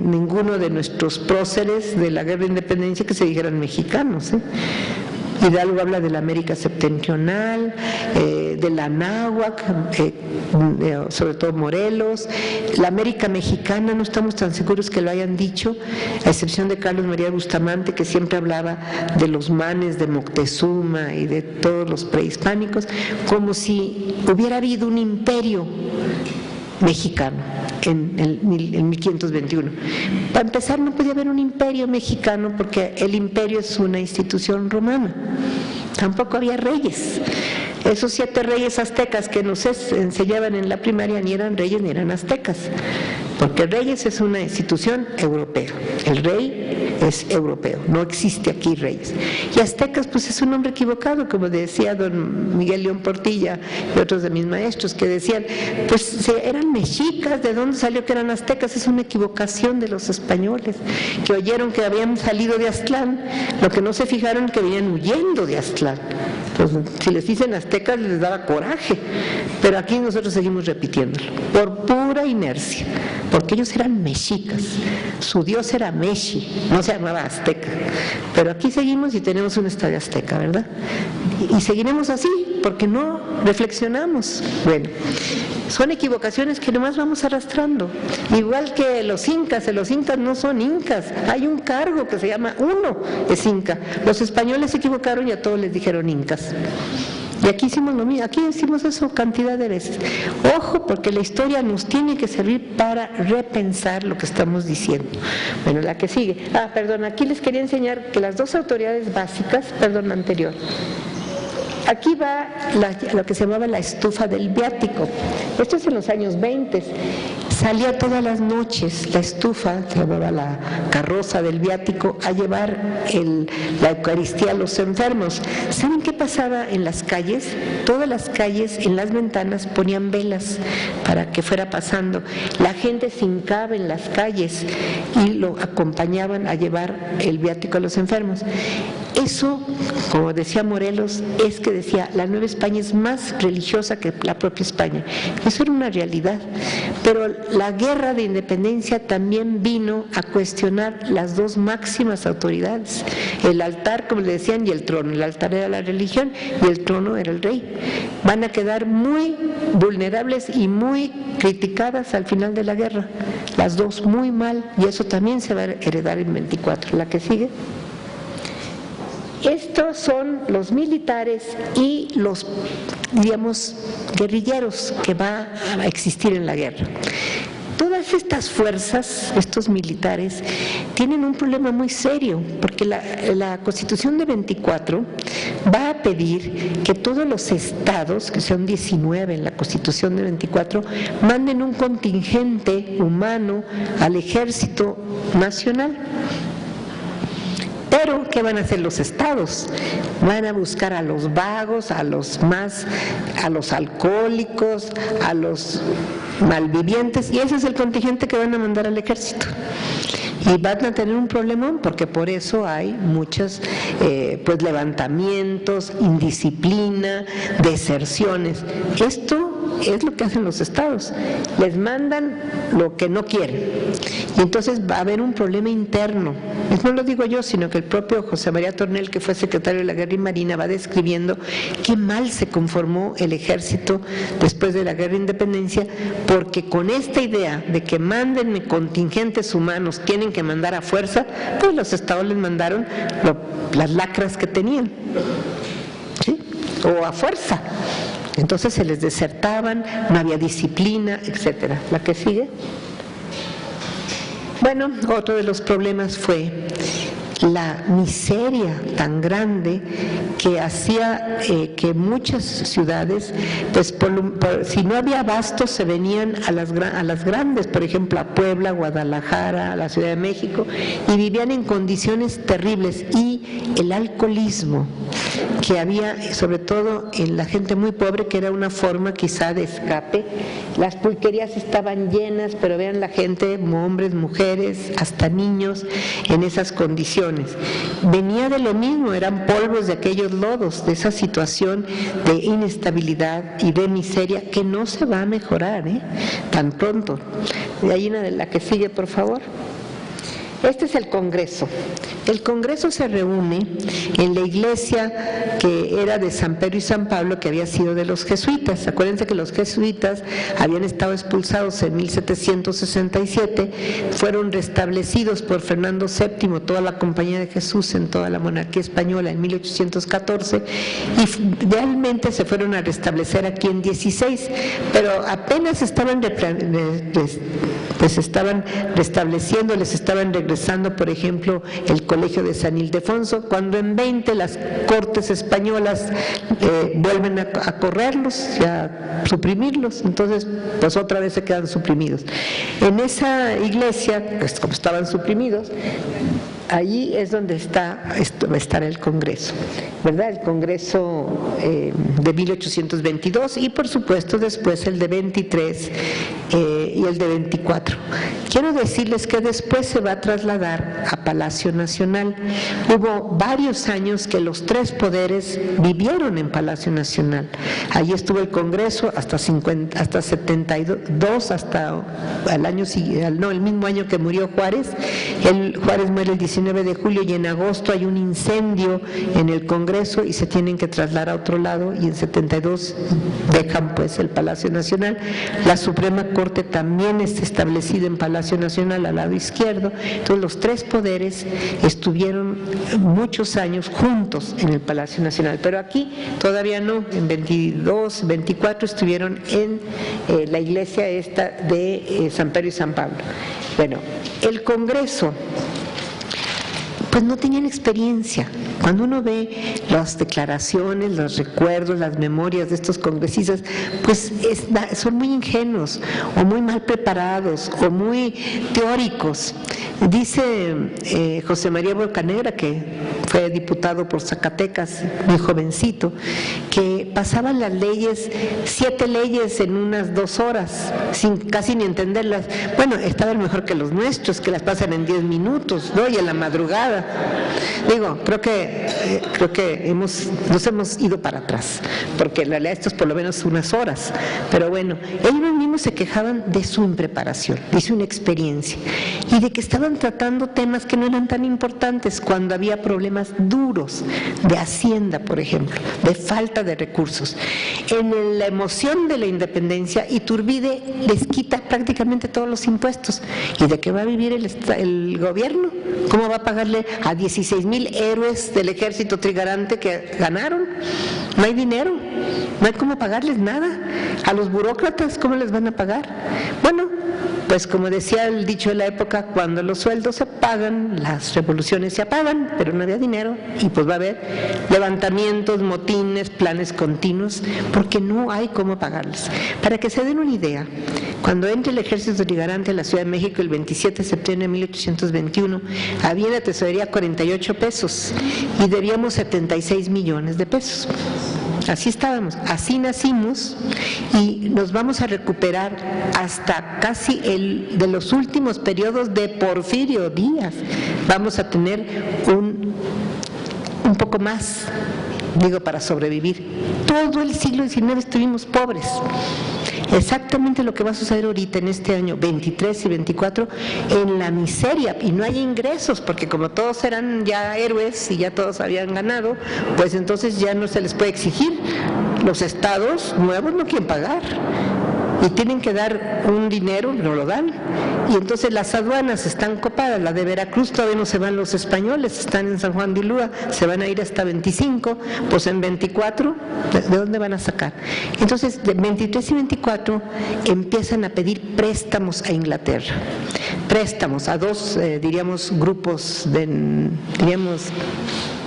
ninguno de nuestros próceres de la guerra de independencia que se dijeran mexicanos. Hidalgo habla de la América septentrional, de la Anáhuac, sobre todo Morelos. La América mexicana no estamos tan seguros que lo hayan dicho, a excepción de Carlos María Bustamante, que siempre hablaba de los manes de Moctezuma y de todos los prehispánicos, como si hubiera habido un imperio mexicano en 1521. Para empezar, no podía haber un imperio mexicano porque el imperio es una institución romana. Tampoco había reyes. Esos 7 reyes aztecas que nos enseñaban en la primaria ni eran reyes ni eran aztecas, porque reyes es una institución europea. El rey es europeo, no existe aquí reyes. Y aztecas, pues es un nombre equivocado, como decía don Miguel León Portilla y otros de mis maestros, que decían, pues eran mexicas, ¿de dónde salió que eran aztecas? Es una equivocación de los españoles, que oyeron que habían salido de Aztlán, lo que no se fijaron que venían huyendo de Aztlán. Entonces, si les dicen aztecas les daba coraje, pero aquí nosotros seguimos repitiéndolo, por pura inercia, porque ellos eran mexicas, su dios era Meshi, no se llamaba azteca, pero aquí seguimos y tenemos un estadio azteca, ¿verdad? Y seguiremos así, porque no reflexionamos. Bueno, son equivocaciones que nomás vamos arrastrando, igual que los incas no son incas, hay un cargo que se llama uno, es inca. Los españoles se equivocaron y a todos les dijeron incas. Y aquí hicimos lo mismo, aquí hicimos eso cantidad de veces. Ojo, porque la historia nos tiene que servir para repensar lo que estamos diciendo. Bueno, la que sigue. Perdón, aquí les quería enseñar que las dos autoridades básicas, anterior. Aquí va lo que se llamaba la estufa del viático. Esto es en los años 20. Salía todas las noches la estufa, se llamaba la carroza del viático, a llevar la Eucaristía a los enfermos. ¿Saben qué pasaba en las calles? Todas las calles, en las ventanas, ponían velas para que fuera pasando. La gente se hincaba en las calles y lo acompañaban a llevar el viático a los enfermos. Eso, como decía Morelos, es que decía, la Nueva España es más religiosa que la propia España. Eso era una realidad. Pero la guerra de independencia también vino a cuestionar las dos máximas autoridades. El altar, como le decían, y el trono. El altar era la religión y el trono era el rey. Van a quedar muy vulnerables y muy criticadas al final de la guerra. Las dos muy mal, y eso también se va a heredar en 24. La que sigue. Estos son los militares y los, digamos, guerrilleros que va a existir en la guerra. Todas estas fuerzas, estos militares, tienen un problema muy serio, porque la Constitución de 24 va a pedir que todos los estados, que son 19 en la Constitución de 24, manden un contingente humano al Ejército Nacional. Pero, ¿qué van a hacer los estados? Van a buscar a los vagos, a los alcohólicos, a los malvivientes, y ese es el contingente que van a mandar al ejército. Y van a tener un problemón, porque por eso hay muchos levantamientos, indisciplina, deserciones. Esto es lo que hacen los estados, les mandan lo que no quieren, y entonces va a haber un problema interno. No lo digo yo, sino que el propio José María Tornel, que fue secretario de la Guerra y Marina, va describiendo qué mal se conformó el ejército después de la Guerra de Independencia, porque con esta idea de que mándenme contingentes humanos, tienen que mandar a fuerza, pues los estados les mandaron las lacras que tenían, ¿sí? O a fuerza. Entonces se les desertaban, no había disciplina, etcétera. La que sigue. Bueno, otro de los problemas fue la miseria tan grande que hacía que muchas ciudades, pues si no había abastos, se venían a las grandes, por ejemplo a Puebla, Guadalajara, a la Ciudad de México, y vivían en condiciones terribles. Y el alcoholismo que había, sobre todo en la gente muy pobre, que era una forma quizá de escape. Las pulquerías estaban llenas, pero vean la gente, hombres, mujeres, hasta niños, en esas condiciones. Venía de lo mismo, eran polvos de aquellos lodos, de esa situación de inestabilidad y de miseria que no se va a mejorar tan pronto. De ahí la que sigue, por favor. Este es el Congreso. El Congreso se reúne en la iglesia que era de San Pedro y San Pablo, que había sido de los jesuitas. Acuérdense que los jesuitas habían estado expulsados en 1767, fueron restablecidos por Fernando VII, toda la Compañía de Jesús en toda la monarquía española en 1814, y realmente se fueron a restablecer aquí en 16, pero apenas estaban restableciendo, les estaban regresando, por ejemplo, el Colegio de San Ildefonso, cuando en 20 las Cortes españolas vuelven a correrlos y a suprimirlos, entonces pues otra vez se quedan suprimidos. En esa iglesia, pues como estaban suprimidos, Allí es donde estará el Congreso, ¿verdad? El Congreso de 1822 y por supuesto después el de 23 y el de 24. Quiero decirles que después se va a trasladar a Palacio Nacional. Hubo varios años que los tres poderes vivieron en Palacio Nacional. Allí estuvo el Congreso hasta 72, hasta el mismo año que murió Juárez. Juárez muere el 19 de julio y en agosto hay un incendio en el Congreso y se tienen que trasladar a otro lado, y en 72 dejan pues el Palacio Nacional. La Suprema Corte también está establecida en Palacio Nacional al lado izquierdo. Entonces los tres poderes estuvieron muchos años juntos en el Palacio Nacional, pero aquí todavía no. En 22, 24 estuvieron en la iglesia esta de San Pedro y San Pablo. Bueno, el Congreso pues no tenían experiencia. Cuando uno ve las declaraciones, los recuerdos, las memorias de estos congresistas, pues son muy ingenuos o muy mal preparados o muy teóricos. Dice José María Bocanegra, que fue diputado por Zacatecas, muy jovencito, que pasaban las leyes, 7 leyes en unas 2 horas, sin casi ni entenderlas. Bueno, estaban mejor que los nuestros, que las pasan en 10 minutos, ¿no? Y en la madrugada. Digo, creo que nos hemos ido para atrás, porque en realidad esto es por lo menos unas horas. Pero bueno, ellos mismos se quejaban de su impreparación, de su inexperiencia, y de que estaban tratando temas que no eran tan importantes cuando había problemas duros de Hacienda, por ejemplo, de falta de recursos. En la emoción de la independencia, Iturbide les quita prácticamente todos los impuestos. ¿Y de qué va a vivir el gobierno? ¿Cómo va a pagarle a 16,000 héroes del ejército trigarante que ganaron? No hay dinero, no hay cómo pagarles nada. A los burócratas, ¿cómo les van a pagar? Bueno, pues como decía el dicho de la época, cuando los sueldos se pagan, las revoluciones se apagan, pero no había dinero, y pues va a haber levantamientos, motines, planes continuos, porque no hay cómo pagarles. Para que se den una idea, cuando entra el ejército trigarante a la Ciudad de México el 27 de septiembre de 1821, había en la tesorería 48 pesos y debíamos 76 millones de pesos. Así estábamos, así nacimos, y nos vamos a recuperar hasta casi de los últimos periodos de Porfirio Díaz. Vamos a tener un poco más, digo, para sobrevivir. Todo el siglo XIX estuvimos pobres. Exactamente lo que va a suceder ahorita en este año 23 y 24, en la miseria, y no hay ingresos, porque como todos eran ya héroes y ya todos habían ganado, pues entonces ya no se les puede exigir. Los estados nuevos no quieren pagar y tienen que dar un dinero, no lo dan, y entonces las aduanas están copadas. La de Veracruz todavía no se van los españoles, están en San Juan de Ulúa, se van a ir hasta 25, pues en 24, ¿de dónde van a sacar? Entonces, de 23 y 24 empiezan a pedir préstamos a Inglaterra, préstamos a dos, diríamos, grupos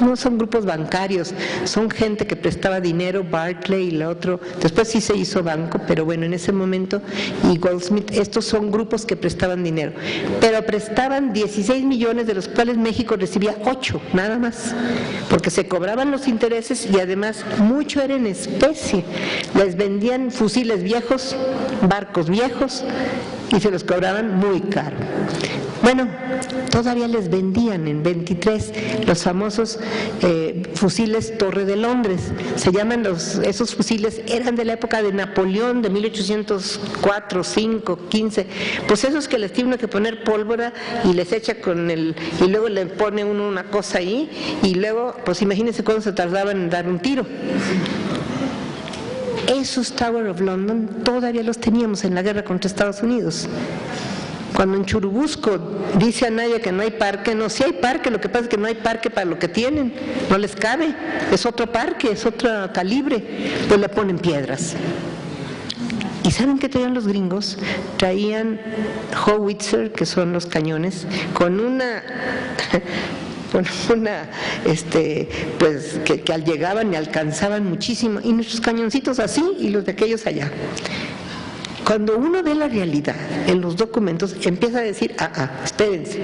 no son grupos bancarios, son gente que prestaba dinero, Barclay y la otro, después sí se hizo banco, pero bueno, en ese momento, y Goldsmith, estos son grupos que prestaban dinero, pero prestaban 16 millones, de los cuales México recibía 8, nada más, porque se cobraban los intereses y además mucho era en especie. Les vendían fusiles viejos, barcos viejos, y se los cobraban muy caro. Bueno, todavía les vendían en 23 los famosos fusiles Torre de Londres. Se llaman esos fusiles, eran de la época de Napoleón, de 1804, 5, 15. Pues esos que les tiene uno que poner pólvora y les echa y luego le pone uno una cosa ahí, y luego, pues imagínense cuándo se tardaban en dar un tiro. Esos Tower of London todavía los teníamos en la guerra contra Estados Unidos. Cuando en Churubusco dice Anaya que no hay parque, no, sí hay parque, lo que pasa es que no hay parque para lo que tienen, no les cabe, es otro parque, es otro calibre, pues le ponen piedras. ¿Y saben qué traían los gringos? Traían howitzer, que son los cañones, con una pues que al llegaban y alcanzaban muchísimo, y nuestros cañoncitos así y los de aquellos allá. Cuando uno ve la realidad en los documentos, empieza a decir, espérense,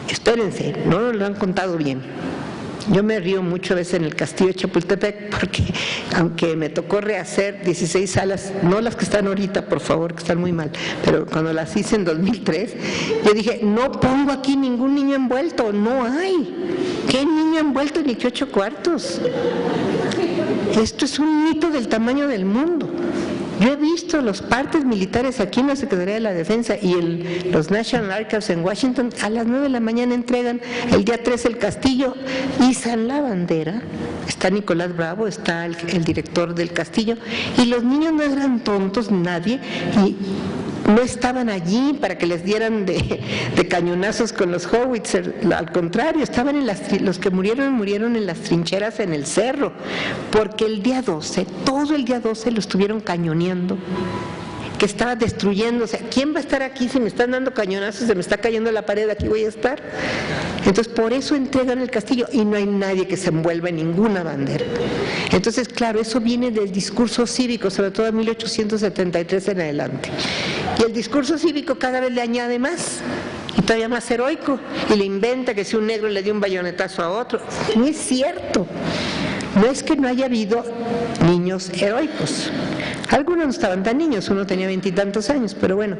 Espérense, no nos lo han contado bien. Yo me río mucho a veces en el Castillo de Chapultepec porque aunque me tocó rehacer 16 salas, no las que están ahorita, por favor, que están muy mal, pero cuando las hice en 2003, yo dije, no pongo aquí ningún niño envuelto, no hay. ¿Qué niño envuelto ni qué 8 cuartos? Esto es un mito del tamaño del mundo. Yo he visto los partes militares aquí en la Secretaría de la Defensa y en los National Archives en Washington, a las 9 de la mañana entregan el día 3 el castillo, izan la bandera, está Nicolás Bravo, está el director del castillo, y los niños no eran tontos, nadie, y no estaban allí para que les dieran de cañonazos con los howitzer, al contrario, estaban los que murieron en las trincheras en el cerro, porque el día 12, todo el día 12 lo estuvieron cañoneando, que estaba destruyéndose. ¿Quién va a estar aquí si me están dando cañonazos, se me está cayendo la pared, aquí voy a estar? Entonces por eso entregan el castillo y no hay nadie que se envuelva en ninguna bandera. Entonces claro, eso viene del discurso cívico, sobre todo en 1873 en adelante. Y el discurso cívico cada vez le añade más, y todavía más heroico, y le inventa que si un negro le dio un bayonetazo a otro. No es cierto. No es que no haya habido niños heroicos. Algunos no estaban tan niños, uno tenía 20 y tantos años, pero bueno,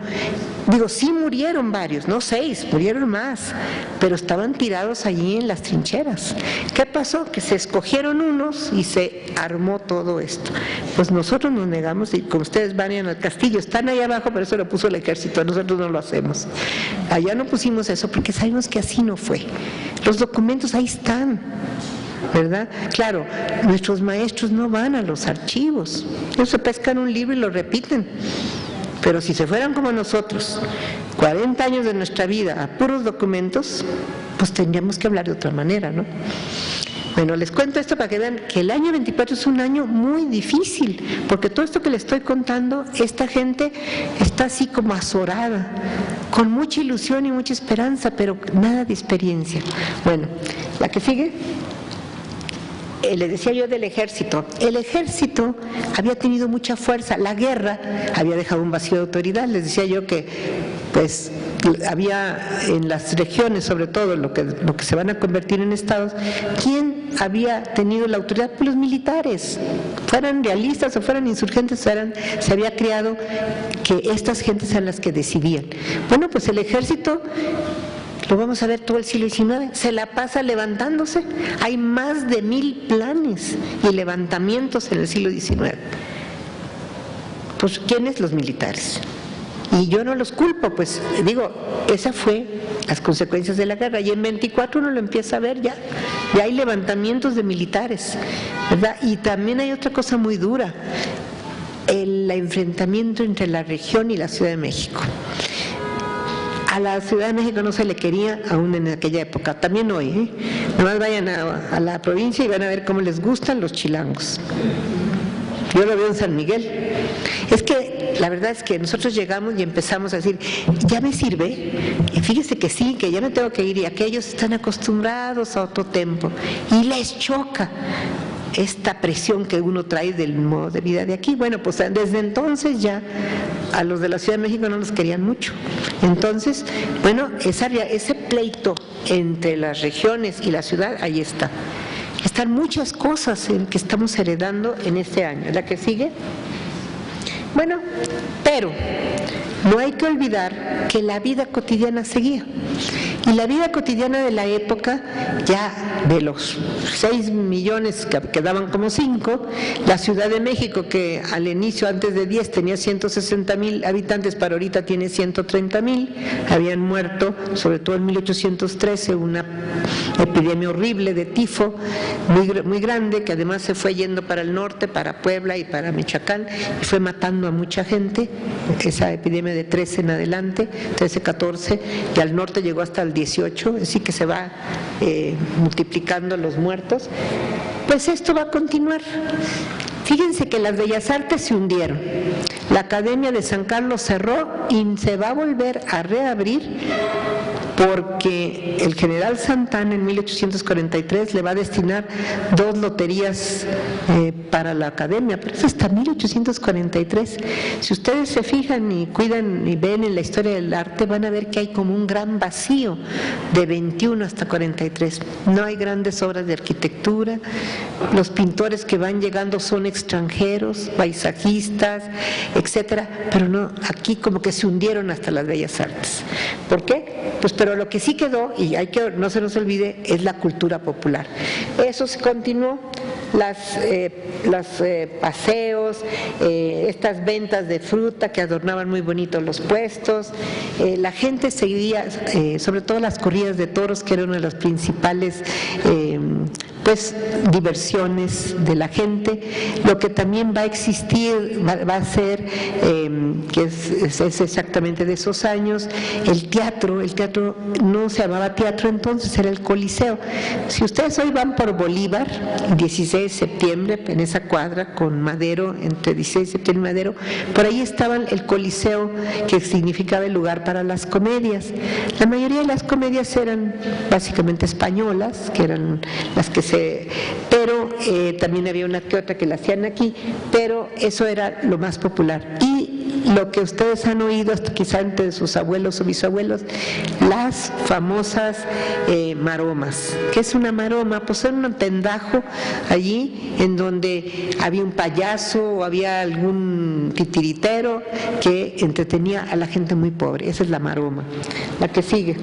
digo, sí murieron varios, no 6, murieron más, pero estaban tirados allí en las trincheras. ¿Qué pasó? Que se escogieron unos y se armó todo esto. Pues nosotros nos negamos, y como ustedes van al castillo, están ahí abajo, pero eso lo puso el ejército, nosotros no lo hacemos. Allá no pusimos eso porque sabemos que así no fue. Los documentos ahí están, ¿verdad? Claro, nuestros maestros no van a los archivos, ellos se pescan un libro y lo repiten, pero si se fueran como nosotros, 40 años de nuestra vida a puros documentos, pues tendríamos que hablar de otra manera, ¿no? Bueno, les cuento esto para que vean que el año 24 es un año muy difícil, porque todo esto que les estoy contando, esta gente está así como azorada, con mucha ilusión y mucha esperanza, pero nada de experiencia. Bueno, la que sigue. Les decía yo del ejército. El ejército había tenido mucha fuerza, la guerra había dejado un vacío de autoridad. Les decía yo que pues había en las regiones, sobre todo lo que se van a convertir en estados, ¿quién había tenido la autoridad? Pues los militares, fueran realistas o fueran insurgentes, se había creado que estas gentes eran las que decidían. Bueno, pues el ejército, lo vamos a ver todo el siglo XIX, se la pasa levantándose. Hay más de 1000 planes y levantamientos en el siglo XIX. Pues, ¿quiénes? Los militares. Y yo no los culpo, pues digo, esas fue las consecuencias de la guerra. Y en 24 uno lo empieza a ver ya hay levantamientos de militares, ¿verdad? Y también hay otra cosa muy dura, el enfrentamiento entre la región y la Ciudad de México. A la Ciudad de México no se le quería aún en aquella época, también hoy, ¿eh? Nomás vayan a la provincia y van a ver cómo les gustan los chilangos. Yo lo veo en San Miguel. Es que la verdad es que nosotros llegamos y empezamos a decir, ¿ya me sirve? Y fíjese que sí, que ya me tengo que ir, y aquellos están acostumbrados a otro tiempo y les choca esta presión que uno trae del modo de vida de aquí. Bueno, pues desde entonces ya a los de la Ciudad de México no los querían mucho. Entonces, bueno, ese pleito entre las regiones y la ciudad, ahí está. Están muchas cosas que estamos heredando en este año. ¿La que sigue? Bueno, pero no hay que olvidar que la vida cotidiana seguía. Y la vida cotidiana de la época, ya de los 6 millones que quedaban como 5, la Ciudad de México, que al inicio, antes de 10, tenía 160,000 habitantes, para ahorita tiene 130,000, habían muerto, sobre todo en 1813, una epidemia horrible de tifo, muy grande, que además se fue yendo para el norte, para Puebla y para Michoacán, y fue matando a mucha gente, esa epidemia de 13 en adelante, 13, 14, y al norte llegó hasta el 18, así que se va multiplicando los muertos. Pues esto va a continuar. Fíjense que las Bellas Artes se hundieron, la Academia de San Carlos cerró y se va a volver a reabrir porque el general Santana en 1843 le va a destinar 2 loterías para la academia, pero es hasta 1843. Si ustedes se fijan y cuidan y ven en la historia del arte, van a ver que hay como un gran vacío de 21 hasta 43. No hay grandes obras de arquitectura, los pintores que van llegando son extranjeros, paisajistas, etcétera, pero no, aquí como que se hundieron hasta las bellas artes. ¿Por qué? Pues pero lo que sí quedó, y hay que no se nos olvide, es la cultura popular. Eso se continuó, los paseos, estas ventas de fruta que adornaban muy bonitos los puestos, la gente seguía, sobre todo las corridas de toros, que era una de las principales pues diversiones de la gente. Lo que también va a existir, va a ser, que es exactamente de esos años, el teatro no se llamaba teatro entonces, era el Coliseo. Si ustedes hoy van por Bolívar, el 16 de septiembre, en esa cuadra con Madero, entre 16 de septiembre y Madero, por ahí estaba el Coliseo, que significaba el lugar para las comedias. La mayoría de las comedias eran básicamente españolas, que eran las que pero también había una que otra que la hacían aquí, pero eso era lo más popular. Y lo que ustedes han oído, hasta quizá entre sus abuelos o bisabuelos, las famosas maromas. ¿Qué es una maroma? Pues era un tendajo allí en donde había un payaso o había algún titiritero que entretenía a la gente muy pobre. Esa es la maroma. La que sigue.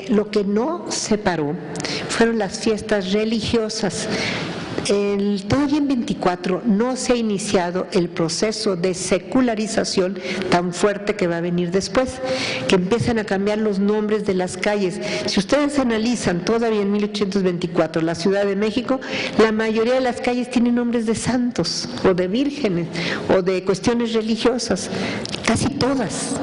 Lo que no se paró fueron las fiestas religiosas. Todavía en 24 no se ha iniciado el proceso de secularización tan fuerte que va a venir después, que empiezan a cambiar los nombres de las calles. Si ustedes analizan todavía en 1824 la Ciudad de México, la mayoría de las calles tienen nombres de santos o de vírgenes o de cuestiones religiosas, casi todas.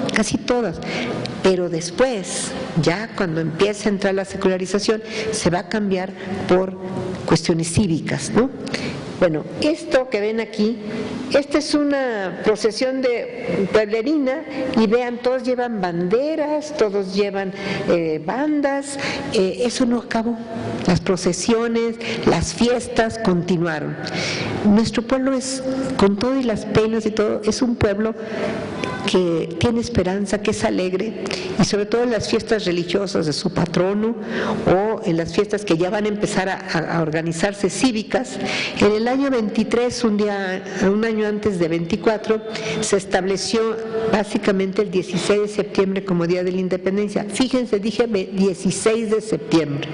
Pero después, ya cuando empieza a entrar la secularización, se va a cambiar por cuestiones cívicas, ¿no? Bueno, esto que ven aquí, esta es una procesión de pueblerina y vean, todos llevan banderas, todos llevan bandas, eso no acabó. Las procesiones, las fiestas continuaron. Nuestro pueblo es, con todo y las penas y todo, es un pueblo que tiene esperanza, que es alegre, y sobre todo en las fiestas religiosas de su patrono o en las fiestas que ya van a empezar a organizarse cívicas. En el año 23, un año antes de 24, se estableció básicamente el 16 de septiembre como Día de la Independencia. Fíjense, dije 16 de septiembre.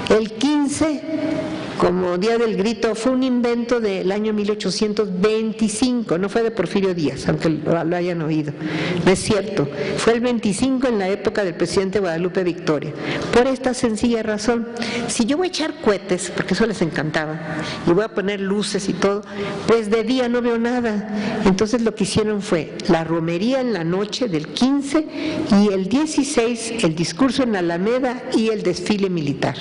El 15 como Día del Grito fue un invento del año 1825, no fue de Porfirio Díaz, aunque lo hayan oído, no es cierto, fue el 25 en la época del presidente Guadalupe Victoria, por esta sencilla razón: si yo voy a echar cohetes, porque eso les encantaba, y voy a poner luces y todo, pues de día no veo nada. Entonces lo que hicieron fue la romería en la noche del 15 y el 16 el discurso en la Alameda y el desfile militar.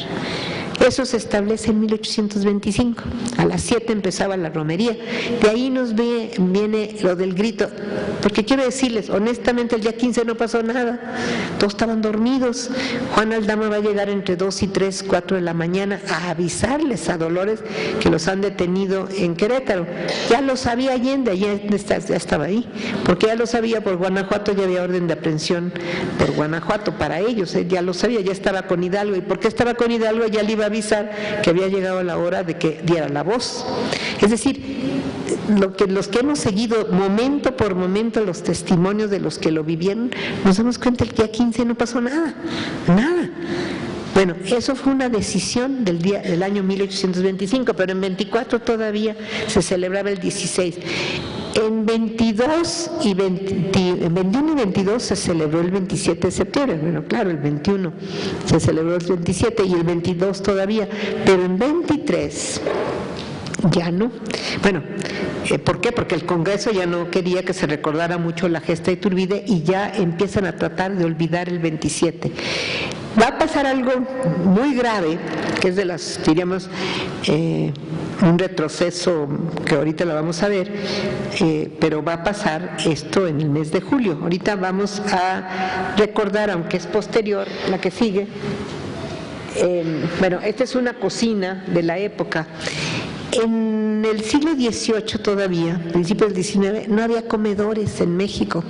Eso se establece en 1825, a las 7 empezaba la romería, de ahí nos viene lo del grito, porque quiero decirles, honestamente el día 15 no pasó nada, todos estaban dormidos. Juan Aldama va a llegar entre 2 y 3, 4 de la mañana a avisarles a Dolores que los han detenido en Querétaro. Ya lo sabía Allende, ya estaba ahí, porque ya lo sabía por Guanajuato, ya había orden de aprehensión por Guanajuato para ellos, ya lo sabía, ya estaba con Hidalgo, y porque estaba con Hidalgo ya le iba a avisar que había llegado la hora de que diera la voz. Es decir, los que hemos seguido momento por momento los testimonios de los que lo vivieron, nos damos cuenta que el día 15 no pasó nada. Bueno, eso fue una decisión del año 1825, pero en 24 todavía se celebraba el 16. En 21 y 22 se celebró el 27 de septiembre, bueno, claro, el 21 se celebró el 27 y el 22 todavía, pero en 23 ya no. Bueno, ¿por qué? Porque el Congreso ya no quería que se recordara mucho la gesta de Iturbide y ya empiezan a tratar de olvidar el 27. Va a pasar algo muy grave, que es de las, diríamos, un retroceso que ahorita lo vamos a ver, pero va a pasar esto en el mes de julio. Ahorita vamos a recordar, aunque es posterior, la que sigue. Bueno, esta es una cocina de la época. En el siglo XVIII todavía, principios del XIX, no había comedores en México.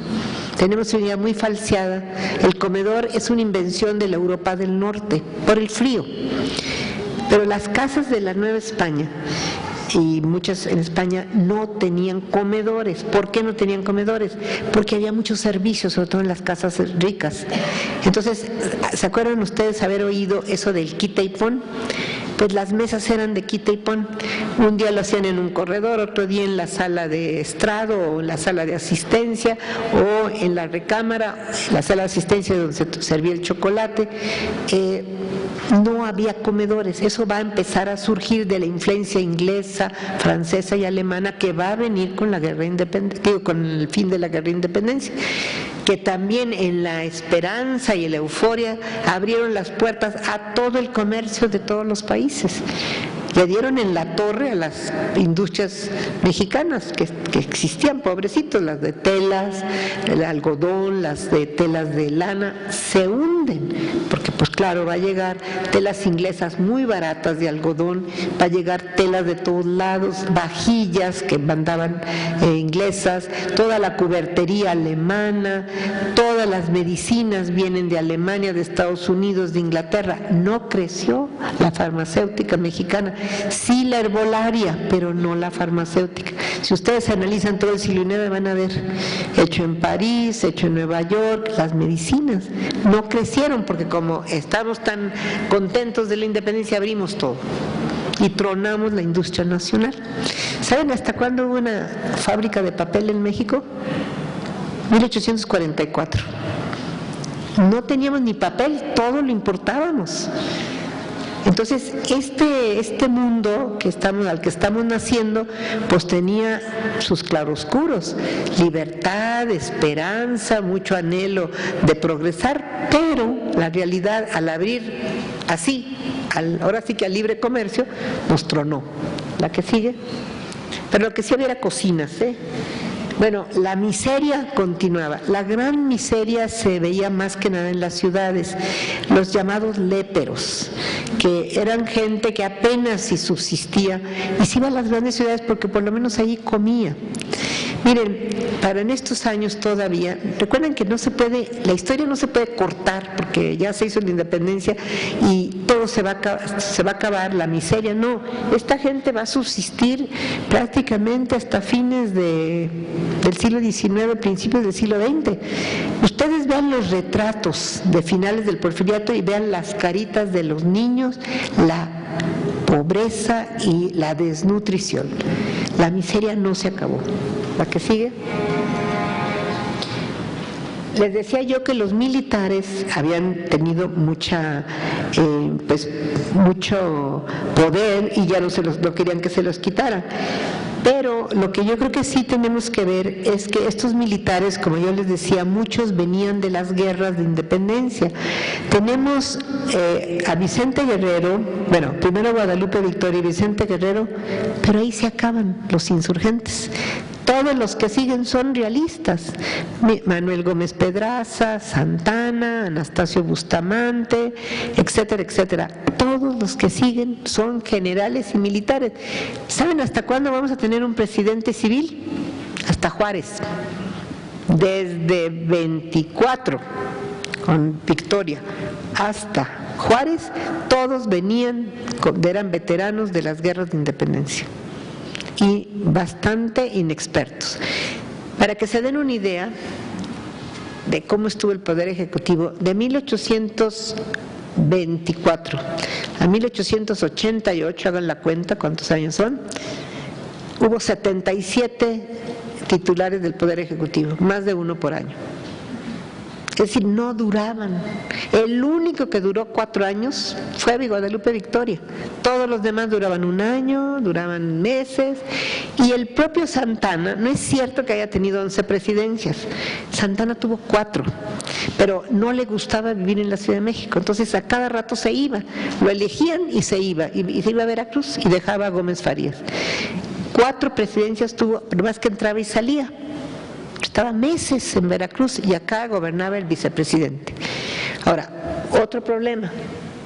Tenemos una idea muy falseada. El comedor es una invención de la Europa del Norte, por el frío. Pero las casas de la Nueva España, y muchas en España, no tenían comedores. ¿Por qué no tenían comedores? Porque había muchos servicios, sobre todo en las casas ricas. Entonces, ¿se acuerdan ustedes haber oído eso del quita y pon? Pues las mesas eran de quita y pon. Un día lo hacían en un corredor, otro día en la sala de estrado o en la sala de asistencia o en la recámara, la sala de asistencia donde se servía el chocolate. No había comedores. Eso va a empezar a surgir de la influencia inglesa, francesa y alemana que va a venir con la guerra con el fin de la guerra de independencia, que también en la esperanza y en la euforia abrieron las puertas a todo el comercio de todos los países. Le dieron en la torre a las industrias mexicanas que existían, pobrecitos, las de telas, el algodón, las de telas de lana, se hunden, porque pues claro, va a llegar telas inglesas muy baratas de algodón, va a llegar telas de todos lados, vajillas que mandaban inglesas, toda la cubertería alemana, todas las medicinas vienen de Alemania, de Estados Unidos, de Inglaterra. No creció la farmacéutica mexicana. Sí la herbolaria, pero no la farmacéutica. Si ustedes analizan todo el siglo XIX van a ver, hecho en París, hecho en Nueva York, las medicinas no crecieron porque como estamos tan contentos de la independencia abrimos todo y tronamos la industria nacional. ¿Saben hasta cuándo hubo una fábrica de papel en México? 1844. No teníamos ni papel, todo lo importábamos. Entonces, este mundo al que estamos naciendo, pues tenía sus claroscuros, libertad, esperanza, mucho anhelo de progresar, pero la realidad al abrir así, ahora sí que al libre comercio, nos tronó. La que sigue, pero lo que sí había era cocinas, Bueno, la miseria continuaba. La gran miseria se veía más que nada en las ciudades, los llamados léperos, que eran gente que apenas si subsistía y se iba a las grandes ciudades porque por lo menos allí comía. Miren, para en estos años todavía, recuerden que la historia no se puede cortar porque ya se hizo la independencia y todo se va a acabar, la miseria, no. Esta gente va a subsistir prácticamente hasta fines del siglo XIX, principios del siglo XX. Ustedes vean los retratos de finales del Porfiriato y vean las caritas de los niños, la pobreza y la desnutrición. La miseria no se acabó. La que sigue. Les decía yo que los militares habían tenido mucho poder y ya no querían que se los quitaran. Pero lo que yo creo que sí tenemos que ver es que estos militares, como yo les decía, muchos venían de las guerras de independencia. Tenemos a Vicente Guerrero, bueno, primero Guadalupe Victoria y Vicente Guerrero, pero ahí se acaban los insurgentes. Todos los que siguen son realistas. Manuel Gómez Pedraza, Santana, Anastasio Bustamante, etcétera, etcétera. Todos los que siguen son generales y militares. ¿Saben hasta cuándo vamos a tener un presidente civil? Hasta Juárez. Desde 24, con Victoria, hasta Juárez, todos eran veteranos de las guerras de independencia y bastante inexpertos. Para que se den una idea de cómo estuvo el Poder Ejecutivo, de 1824 a 1888, hagan la cuenta cuántos años son, hubo 77 titulares del Poder Ejecutivo, más de uno por año. Es decir, no duraban. El único que duró 4 años fue Guadalupe Victoria. Todos los demás duraban 1 año, duraban meses. Y el propio Santana, no es cierto que haya tenido 11 presidencias. Santana tuvo 4. pero no le gustaba vivir en la Ciudad de México, entonces a cada rato se iba, lo elegían y se iba a Veracruz y dejaba a Gómez Farías. 4 presidencias tuvo, pero más que entraba y salía. Estaba meses en Veracruz y acá gobernaba el vicepresidente. Ahora, otro problema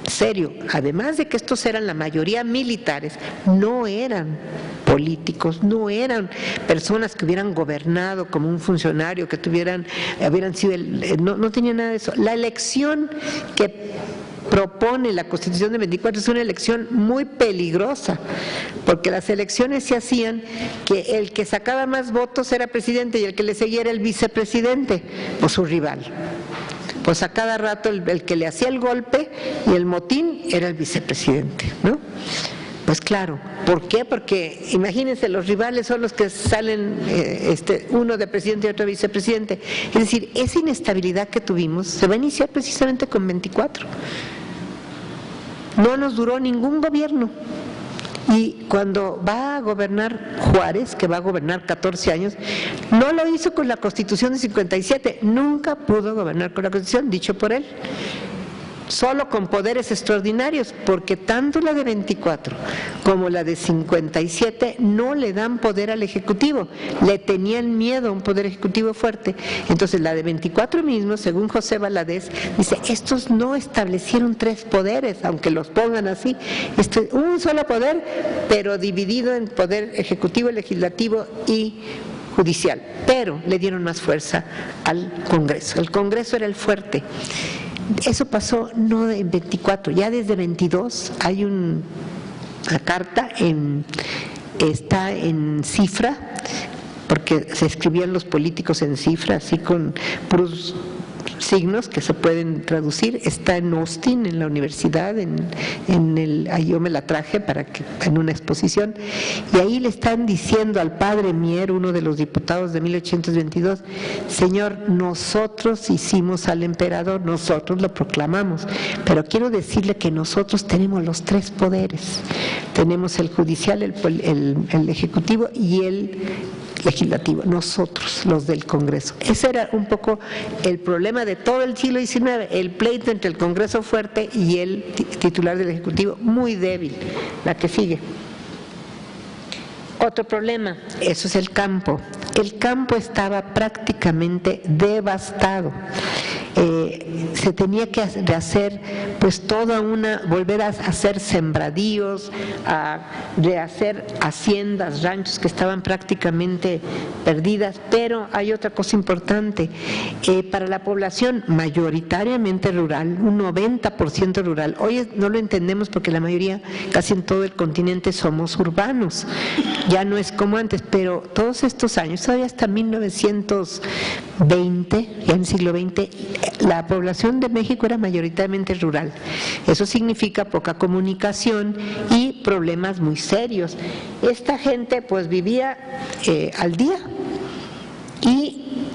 serio, además de que estos eran la mayoría militares, no eran políticos, no eran personas que hubieran gobernado como un funcionario, que hubieran sido, no tenía nada de eso. La elección que propone la Constitución de 24 es una elección muy peligrosa, porque las elecciones se hacían que el que sacaba más votos era presidente y el que le seguía era el vicepresidente o su rival. Pues a cada rato el que le hacía el golpe y el motín era el vicepresidente, ¿no? Pues claro, ¿por qué? Porque imagínense, los rivales son los que salen, uno de presidente y otro de vicepresidente. Es decir, esa inestabilidad que tuvimos se va a iniciar precisamente con 24. No nos duró ningún gobierno. Y cuando va a gobernar Juárez, que va a gobernar 14 años, no lo hizo con la Constitución de 57, nunca pudo gobernar con la Constitución, dicho por él. Solo con poderes extraordinarios, porque tanto la de 24 como la de 57 no le dan poder al Ejecutivo, le tenían miedo a un poder ejecutivo fuerte. Entonces la de 24 mismo, según José Valadez, dice, estos no establecieron 3 poderes, aunque los pongan así, un solo poder, pero dividido en poder ejecutivo, legislativo y judicial, pero le dieron más fuerza al Congreso. El Congreso era el fuerte. Eso pasó no en 24, ya desde 22 hay una carta, está en cifra, porque se escribían los políticos en cifra, así con puros signos que se pueden traducir. Está en Austin, en la universidad, ahí yo me la traje en una exposición, y ahí le están diciendo al padre Mier, uno de los diputados de 1822, señor, nosotros hicimos al emperador, nosotros lo proclamamos, pero quiero decirle que nosotros tenemos los 3 poderes, tenemos el judicial, el ejecutivo y el legislativo, nosotros, los del Congreso. Ese era un poco el problema de todo el siglo XIX, el pleito entre el Congreso fuerte y el titular del Ejecutivo muy débil. La que sigue. Otro problema, eso es el campo. El campo estaba prácticamente devastado. Se tenía que hacer pues volver a hacer sembradíos, a rehacer haciendas, ranchos que estaban prácticamente perdidas, pero hay otra cosa importante, para la población mayoritariamente rural, un 90% rural, hoy no lo entendemos porque la mayoría, casi en todo el continente somos urbanos, ya no es como antes, pero todos estos años, todavía hasta 1920, ya en el siglo XX, la población de México era mayoritariamente rural. Eso significa poca comunicación y problemas muy serios. Esta gente pues vivía al día y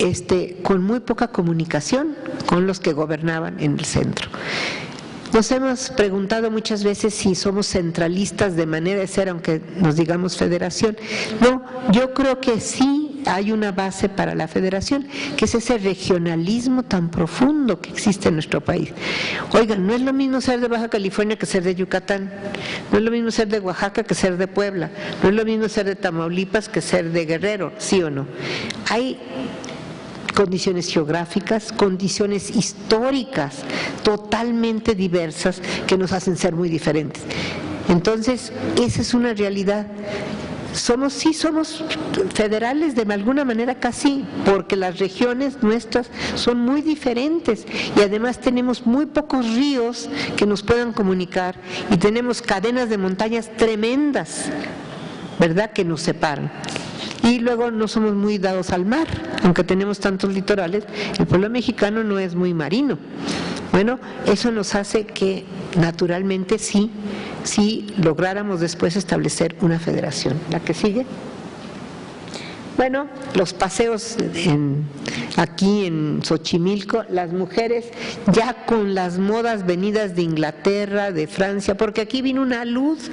con muy poca comunicación con los que gobernaban en el centro. Nos hemos preguntado muchas veces si somos centralistas de manera de ser, aunque nos digamos federación. No, yo creo que sí hay una base para la federación, que es ese regionalismo tan profundo que existe en nuestro país. Oigan, no es lo mismo ser de Baja California que ser de Yucatán, no es lo mismo ser de Oaxaca que ser de Puebla, no es lo mismo ser de Tamaulipas que ser de Guerrero, ¿sí o no? Hay condiciones geográficas, condiciones históricas totalmente diversas que nos hacen ser muy diferentes. Entonces, esa es una realidad. Somos federales de alguna manera casi, porque las regiones nuestras son muy diferentes y además tenemos muy pocos ríos que nos puedan comunicar y tenemos cadenas de montañas tremendas, ¿verdad?, que nos separan. Y luego no somos muy dados al mar, aunque tenemos tantos litorales, el pueblo mexicano no es muy marino. Bueno, eso nos hace que naturalmente sí lográramos después establecer una federación. La que sigue. Bueno, los paseos aquí en Xochimilco, las mujeres ya con las modas venidas de Inglaterra, de Francia, porque aquí vino una luz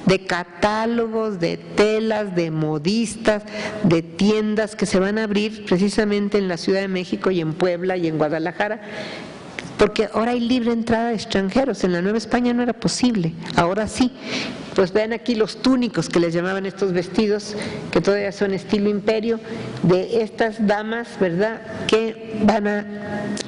de catálogos, de telas, de modistas, de tiendas que se van a abrir precisamente en la Ciudad de México y en Puebla y en Guadalajara, porque ahora hay libre entrada de extranjeros. En la Nueva España no era posible, ahora sí. Pues vean aquí los túnicos que les llamaban estos vestidos, que todavía son estilo imperio, de estas damas, ¿verdad?, que van a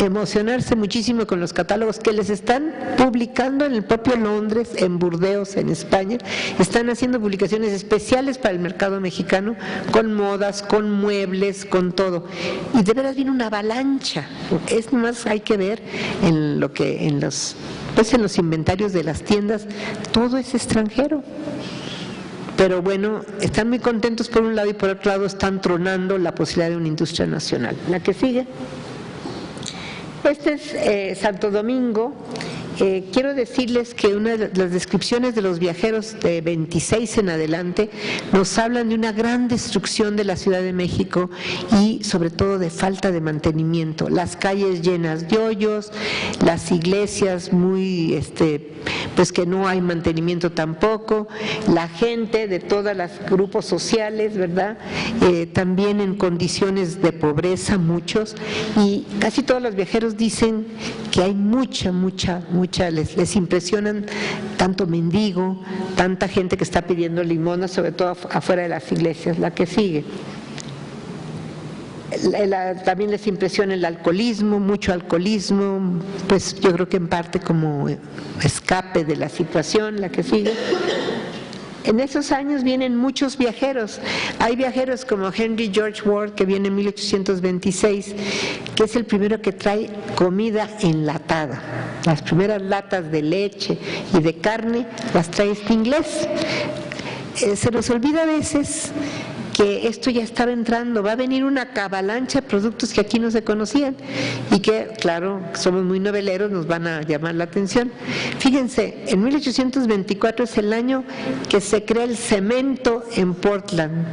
emocionarse muchísimo con los catálogos que les están publicando en el propio Londres, en Burdeos, en España. Están haciendo publicaciones especiales para el mercado mexicano, con modas, con muebles, con todo. Y de veras viene una avalancha. Es más, hay que ver en lo que en los inventarios de las tiendas, todo es extranjero. Pero bueno, están muy contentos por un lado y por otro lado están tronando la posibilidad de una industria nacional. La que sigue. Este es Santo Domingo. Quiero decirles que una de las descripciones de los viajeros de 26 en adelante nos hablan de una gran destrucción de la Ciudad de México y sobre todo de falta de mantenimiento. Las calles llenas de hoyos, las iglesias muy, pues que no hay mantenimiento tampoco, la gente de todos los grupos sociales, ¿verdad? También en condiciones de pobreza muchos, y casi todos los viajeros dicen que hay mucha, les impresionan tanto mendigo, tanta gente que está pidiendo limosna, sobre todo afuera de las iglesias. La que sigue. También les impresiona el alcoholismo, mucho alcoholismo, pues yo creo que en parte como escape de la situación. La que sigue. En esos años vienen muchos viajeros. Hay viajeros como Henry George Ward, que viene en 1826, que es el primero que trae comida enlatada. Las primeras latas de leche y de carne las trae este inglés. Se nos olvida a veces que esto ya estaba entrando, va a venir una avalancha de productos que aquí no se conocían y que, claro, somos muy noveleros, nos van a llamar la atención. Fíjense, en 1824 es el año que se crea el cemento en Portland.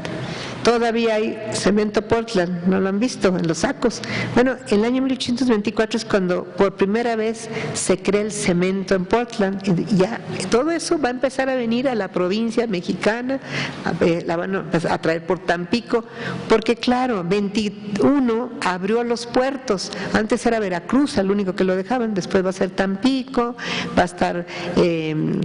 Todavía hay cemento Portland, ¿no lo han visto? En los sacos. Bueno, el año 1824 es cuando por primera vez se crea el cemento en Portland. Y ya todo eso va a empezar a venir a la provincia mexicana, la van a traer por Tampico, porque claro, 21 abrió los puertos. Antes era Veracruz, el único que lo dejaban, después va a ser Tampico, va a estar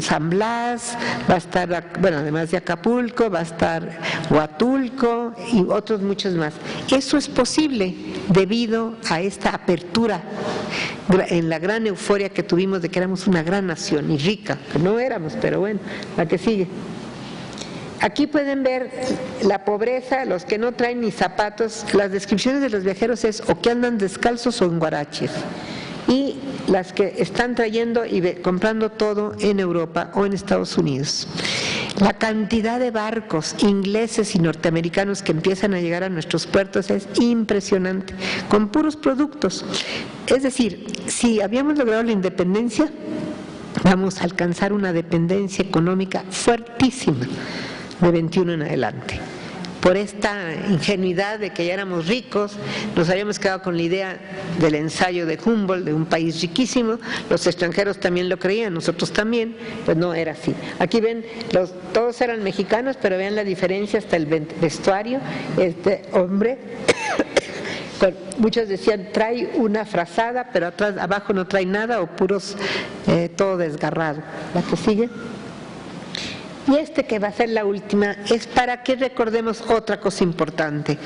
San Blas, va a estar, bueno, además de Acapulco, va a estar Huatulco y otros muchos más. Eso es posible debido a esta apertura, en la gran euforia que tuvimos de que éramos una gran nación y rica, que no éramos, pero bueno, la que sigue. Aquí pueden ver la pobreza, los que no traen ni zapatos. Las descripciones de los viajeros es o que andan descalzos o en guaraches, y las que están trayendo y comprando todo en Europa o en Estados Unidos. La cantidad de barcos ingleses y norteamericanos que empiezan a llegar a nuestros puertos es impresionante, con puros productos. Es decir, si habíamos logrado la independencia, vamos a alcanzar una dependencia económica fuertísima de 21 en adelante. Por esta ingenuidad de que ya éramos ricos, nos habíamos quedado con la idea del ensayo de Humboldt, de un país riquísimo. Los extranjeros también lo creían, nosotros también, pues no era así. Aquí ven, todos eran mexicanos, pero vean la diferencia hasta el vestuario. Este hombre, muchos decían, trae una frazada, pero abajo no trae nada, o puros, todo desgarrado. La que sigue. Y que va a ser la última, es para que recordemos otra cosa importante,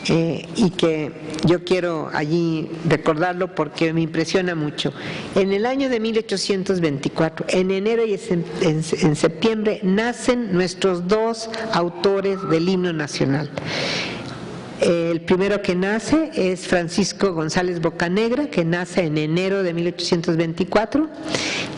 y que yo quiero allí recordarlo porque me impresiona mucho. En el año de 1824, en enero y en septiembre, nacen nuestros dos autores del himno nacional. El primero que nace es Francisco González Bocanegra, que nace en enero de 1824,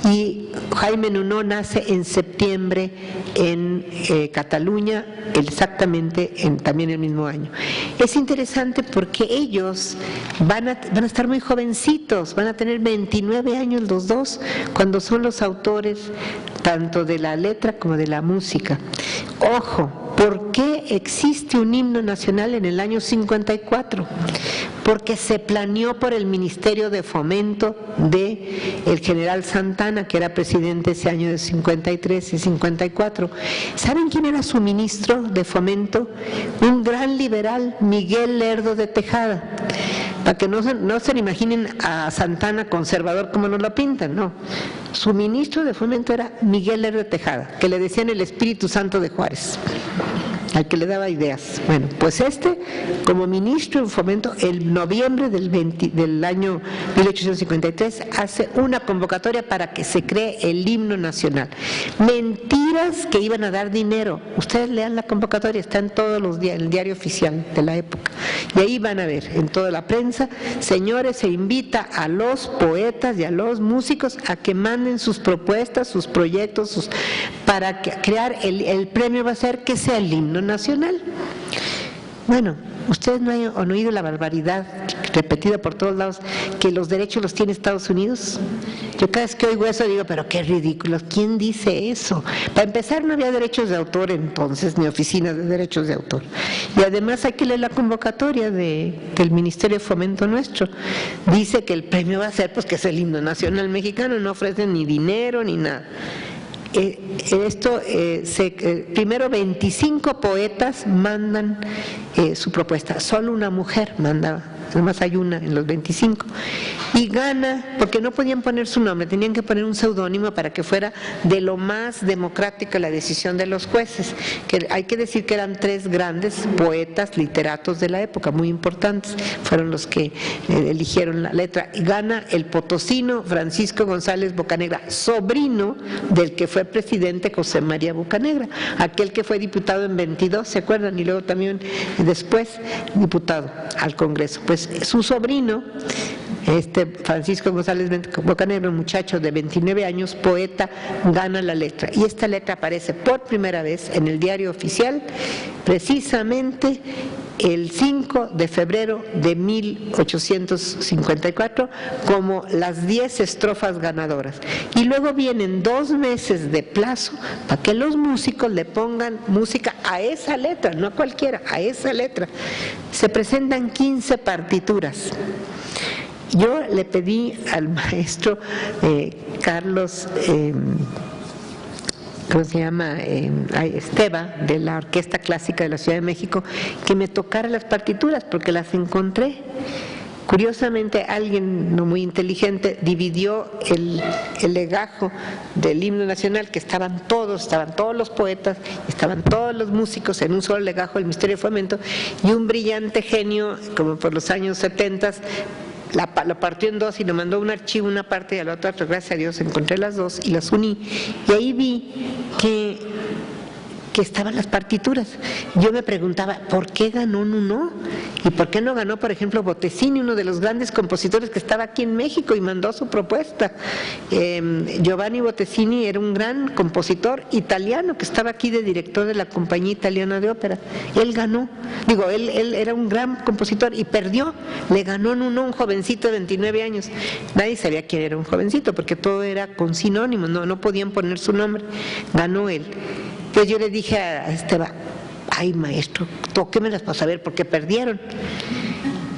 y Jaime Nuno nace en septiembre en Cataluña, exactamente también el mismo año. Es interesante porque ellos van a estar muy jovencitos, van a tener 29 años los dos, cuando son los autores tanto de la letra como de la música. Ojo, ¿por qué existe un himno nacional en el año 54? Porque se planeó por el Ministerio de Fomento del general Santana, que era presidente ese año de 53 y 54. ¿Saben quién era su ministro de Fomento? Un gran liberal, Miguel Lerdo de Tejada. Para que no se imaginen a Santana conservador como nos lo pintan, no. Su ministro de Fomento era Miguel Lerdo de Tejada, que le decían el Espíritu Santo de Juárez, al que le daba ideas. Bueno, pues como ministro en Fomento, en noviembre del año 1853, hace una convocatoria para que se cree el himno nacional. Mentiras que iban a dar dinero. Ustedes lean la convocatoria, está en todos los días, el diario oficial de la época. Y ahí van a ver, en toda la prensa, señores, se invita a los poetas y a los músicos a que manden sus propuestas, sus proyectos, para crear el premio va a ser que sea el himno nacional. Bueno, ustedes no han oído la barbaridad repetida por todos lados, que los derechos los tiene Estados Unidos. Yo cada vez que oigo eso digo, pero qué ridículo, ¿quién dice eso? Para empezar, no había derechos de autor entonces, ni oficinas de derechos de autor. Y además hay que leer la convocatoria del Ministerio de Fomento nuestro. Dice que el premio va a ser, pues, que es el himno nacional mexicano, no ofrecen ni dinero ni nada. Primero 25 poetas mandan su propuesta, solo una mujer manda, además hay una en los 25, y gana, porque no podían poner su nombre, tenían que poner un seudónimo para que fuera de lo más democrática la decisión de los jueces, que hay que decir que eran 3 grandes poetas, literatos de la época, muy importantes, fueron los que eligieron la letra, y gana el potosino Francisco González Bocanegra, sobrino del que fue presidente José María Bocanegra, aquel que fue diputado en 22, ¿se acuerdan? Y luego también después diputado al Congreso. Pues su sobrino, Francisco González Bocanegra, un muchacho de 29 años, poeta, gana la letra. Y esta letra aparece por primera vez en el diario oficial, precisamente el 5 de febrero de 1854, como las 10 estrofas ganadoras. Y luego vienen 2 meses de plazo para que los músicos le pongan música a esa letra, no a cualquiera, a esa letra. Se presentan 15 partituras. Yo le pedí al maestro Carlos, ¿cómo se llama? Esteba, de la Orquesta Clásica de la Ciudad de México, que me tocara las partituras, porque las encontré. Curiosamente, alguien no muy inteligente dividió el legajo del himno nacional, que estaban todos los poetas, estaban todos los músicos en un solo legajo del Ministerio de Fomento, y un brillante genio, como por los años 70, lo partió en 2 y le mandó un archivo, una parte y a la otra, pero gracias a Dios encontré las 2 y las uní. Y ahí vi que estaban las partituras. Yo me preguntaba, ¿por qué ganó uno? ¿Y por qué no ganó, por ejemplo, Bottesini, uno de los grandes compositores que estaba aquí en México y mandó su propuesta? Giovanni Bottesini era un gran compositor italiano que estaba aquí de director de la Compañía Italiana de Ópera. Él ganó, él era un gran compositor y perdió, le ganó en un jovencito de 29 años. Nadie sabía quién era un jovencito porque todo era con sinónimos, no podían poner su nombre. Ganó él. Pues yo le dije a Esteban, ay maestro, tóquemelas para saber por qué perdieron.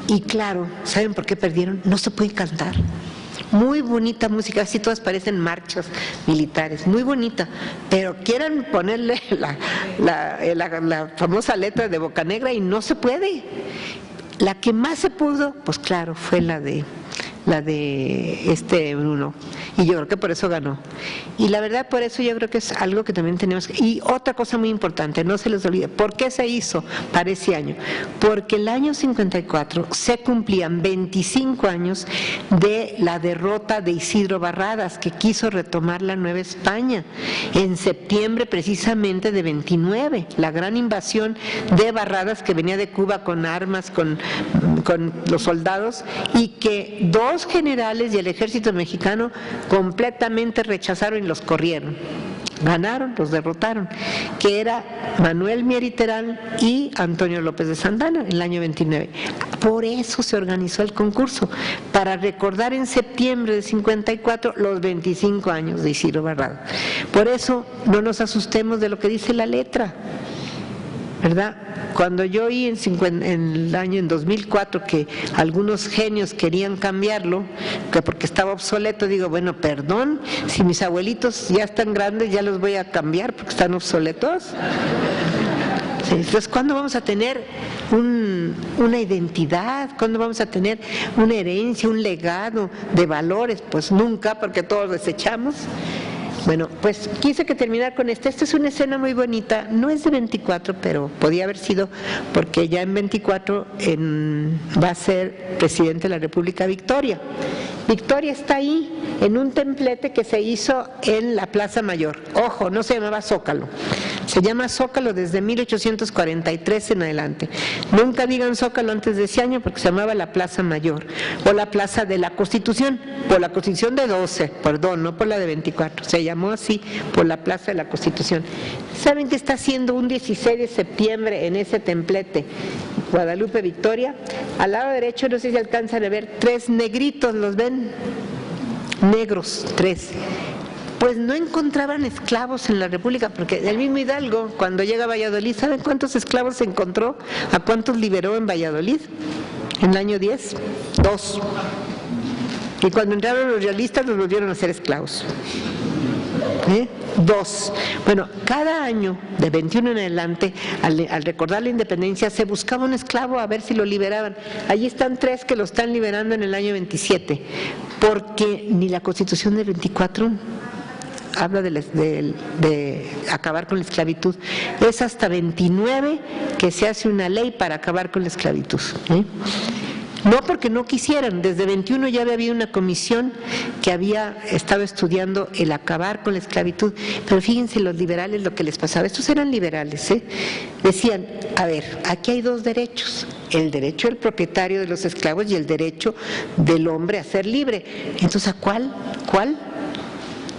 Y claro, ¿saben por qué perdieron? No se puede cantar. Muy bonita música, así todas parecen marchas militares, muy bonita, pero quieren ponerle la famosa letra de Bocanegra y no se puede. La que más se pudo, pues claro, fue la de Bruno, y yo creo que por eso ganó. Y la verdad, por eso yo creo que es algo que también tenemos que... Y otra cosa muy importante, no se les olvide, ¿por qué se hizo para ese año? Porque el año 54 se cumplían 25 años de la derrota de Isidro Barradas, que quiso retomar la Nueva España, en septiembre precisamente de 29, la gran invasión de Barradas, que venía de Cuba con armas, con los soldados, y que 2 generales y el ejército mexicano completamente rechazaron y los corrieron. Ganaron, los derrotaron, que era Manuel Mier y Terán y Antonio López de Santana en el año 29. Por eso se organizó el concurso, para recordar en septiembre de 54 los 25 años de Isidro Barradas. Por eso no nos asustemos de lo que dice la letra. ¿verdad? Cuando yo oí en 2004 que algunos genios querían cambiarlo, que porque estaba obsoleto, digo, bueno, perdón, si mis abuelitos ya están grandes, ya los voy a cambiar porque están obsoletos. Sí, entonces, ¿cuándo vamos a tener una identidad? ¿Cuándo vamos a tener una herencia, un legado de valores? Pues nunca, porque todos desechamos. Bueno, pues quise que terminar con esta. Esta es una escena muy bonita, no es de 24, pero podía haber sido, porque ya en 24 va a ser presidente de la República Victoria. Victoria está ahí, en un templete que se hizo en la Plaza Mayor. Ojo, no se llamaba Zócalo. Se llama Zócalo desde 1843 en adelante. Nunca digan Zócalo antes de ese año porque se llamaba la Plaza Mayor o la Plaza de la Constitución, por la Constitución de 12, perdón, no por la de 24. Se llamó así por la Plaza de la Constitución. ¿Saben qué está haciendo un 16 de septiembre en ese templete? Guadalupe Victoria. Al lado derecho, no sé si alcanzan a ver, 3 negritos, ¿los ven? Negros, 3. Pues no encontraban esclavos en la República, porque el mismo Hidalgo, cuando llega a Valladolid, ¿saben cuántos esclavos se encontró? ¿A cuántos liberó en Valladolid? En el año 10, 2. Y cuando entraron los realistas los volvieron a hacer esclavos. 2. Bueno, cada año, de 21 en adelante, al recordar la independencia, se buscaba un esclavo a ver si lo liberaban. Allí están 3 que lo están liberando en el año 27, porque ni la Constitución del 24 habla de acabar con la esclavitud. Es hasta 29 que se hace una ley para acabar con la esclavitud. No porque no quisieran, desde 21 ya había una comisión que había estado estudiando el acabar con la esclavitud, pero fíjense los liberales lo que les pasaba. Estos eran liberales, decían, a ver, aquí hay 2 derechos, el derecho del propietario de los esclavos y el derecho del hombre a ser libre. Entonces, ¿a cuál?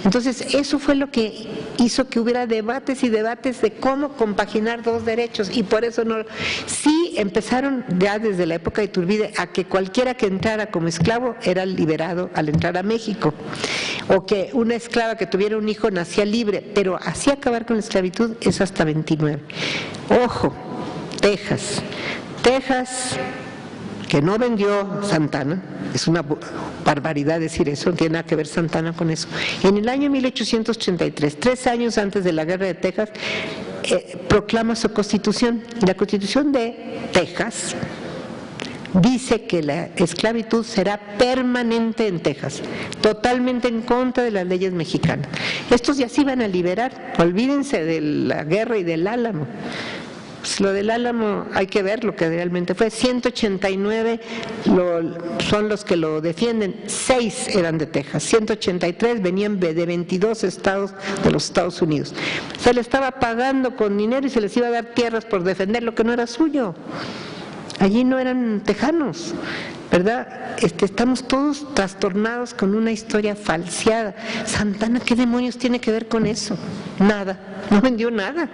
Entonces, eso fue lo que hizo que hubiera debates y debates de cómo compaginar 2 derechos, y por eso no. Sí empezaron ya desde la época de Iturbide a que cualquiera que entrara como esclavo era liberado al entrar a México, o que una esclava que tuviera un hijo nacía libre, pero así acabar con la esclavitud es hasta 29. Ojo, Texas, que no vendió Santana, es una barbaridad decir eso, no tiene nada que ver Santana con eso. En el año 1833, 3 años antes de la Guerra de Texas, proclama su Constitución. Y la Constitución de Texas dice que la esclavitud será permanente en Texas, totalmente en contra de las leyes mexicanas. Estos ya se iban a liberar, olvídense de la guerra y del Álamo. Pues lo del Álamo hay que ver lo que realmente fue. 189 son los que lo defienden, 6 eran de Texas, 183 venían de 22 estados de los Estados Unidos. Se le estaba pagando con dinero y se les iba a dar tierras por defender lo que no era suyo. Allí no eran tejanos, ¿verdad? Estamos todos trastornados con una historia falseada. Santana, ¿qué demonios tiene que ver con eso? Nada, no vendió nada.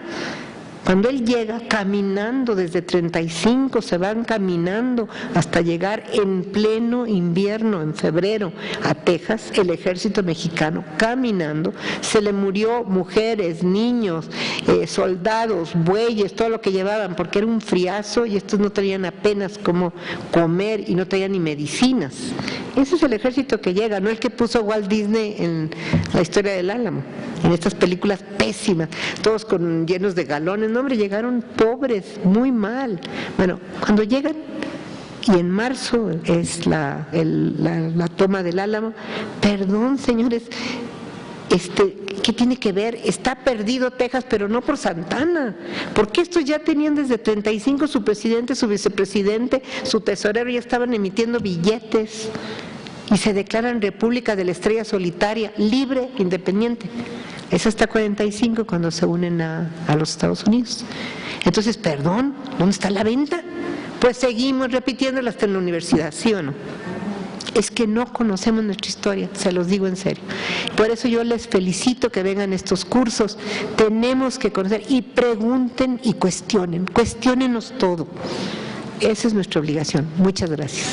Cuando él llega caminando desde 35, se van caminando hasta llegar en pleno invierno, en febrero, a Texas, el ejército mexicano caminando, se le murió mujeres, niños, soldados, bueyes, todo lo que llevaban, porque era un friazo y estos no tenían apenas cómo comer y no tenían ni medicinas. Ese es el ejército que llega, no el que puso Walt Disney en la historia del Álamo, en estas películas pésimas, todos llenos de galones. No, hombre, llegaron pobres, muy mal. Bueno, cuando llegan, y en marzo es la toma del Álamo, perdón, señores, ¿qué tiene que ver? Está perdido Texas, pero no por Santana, porque estos ya tenían desde 35 su presidente, su vicepresidente, su tesorero, ya estaban emitiendo billetes y se declaran República de la Estrella Solitaria, libre, independiente. Es hasta 45 cuando se unen a los Estados Unidos. Entonces, perdón, ¿dónde está la venta? Pues seguimos repitiéndola hasta en la universidad, ¿sí o no? Es que no conocemos nuestra historia, se los digo en serio. Por eso yo les felicito que vengan estos cursos. Tenemos que conocer y pregunten y cuestionen, cuestionenos todo. Esa es nuestra obligación. Muchas gracias.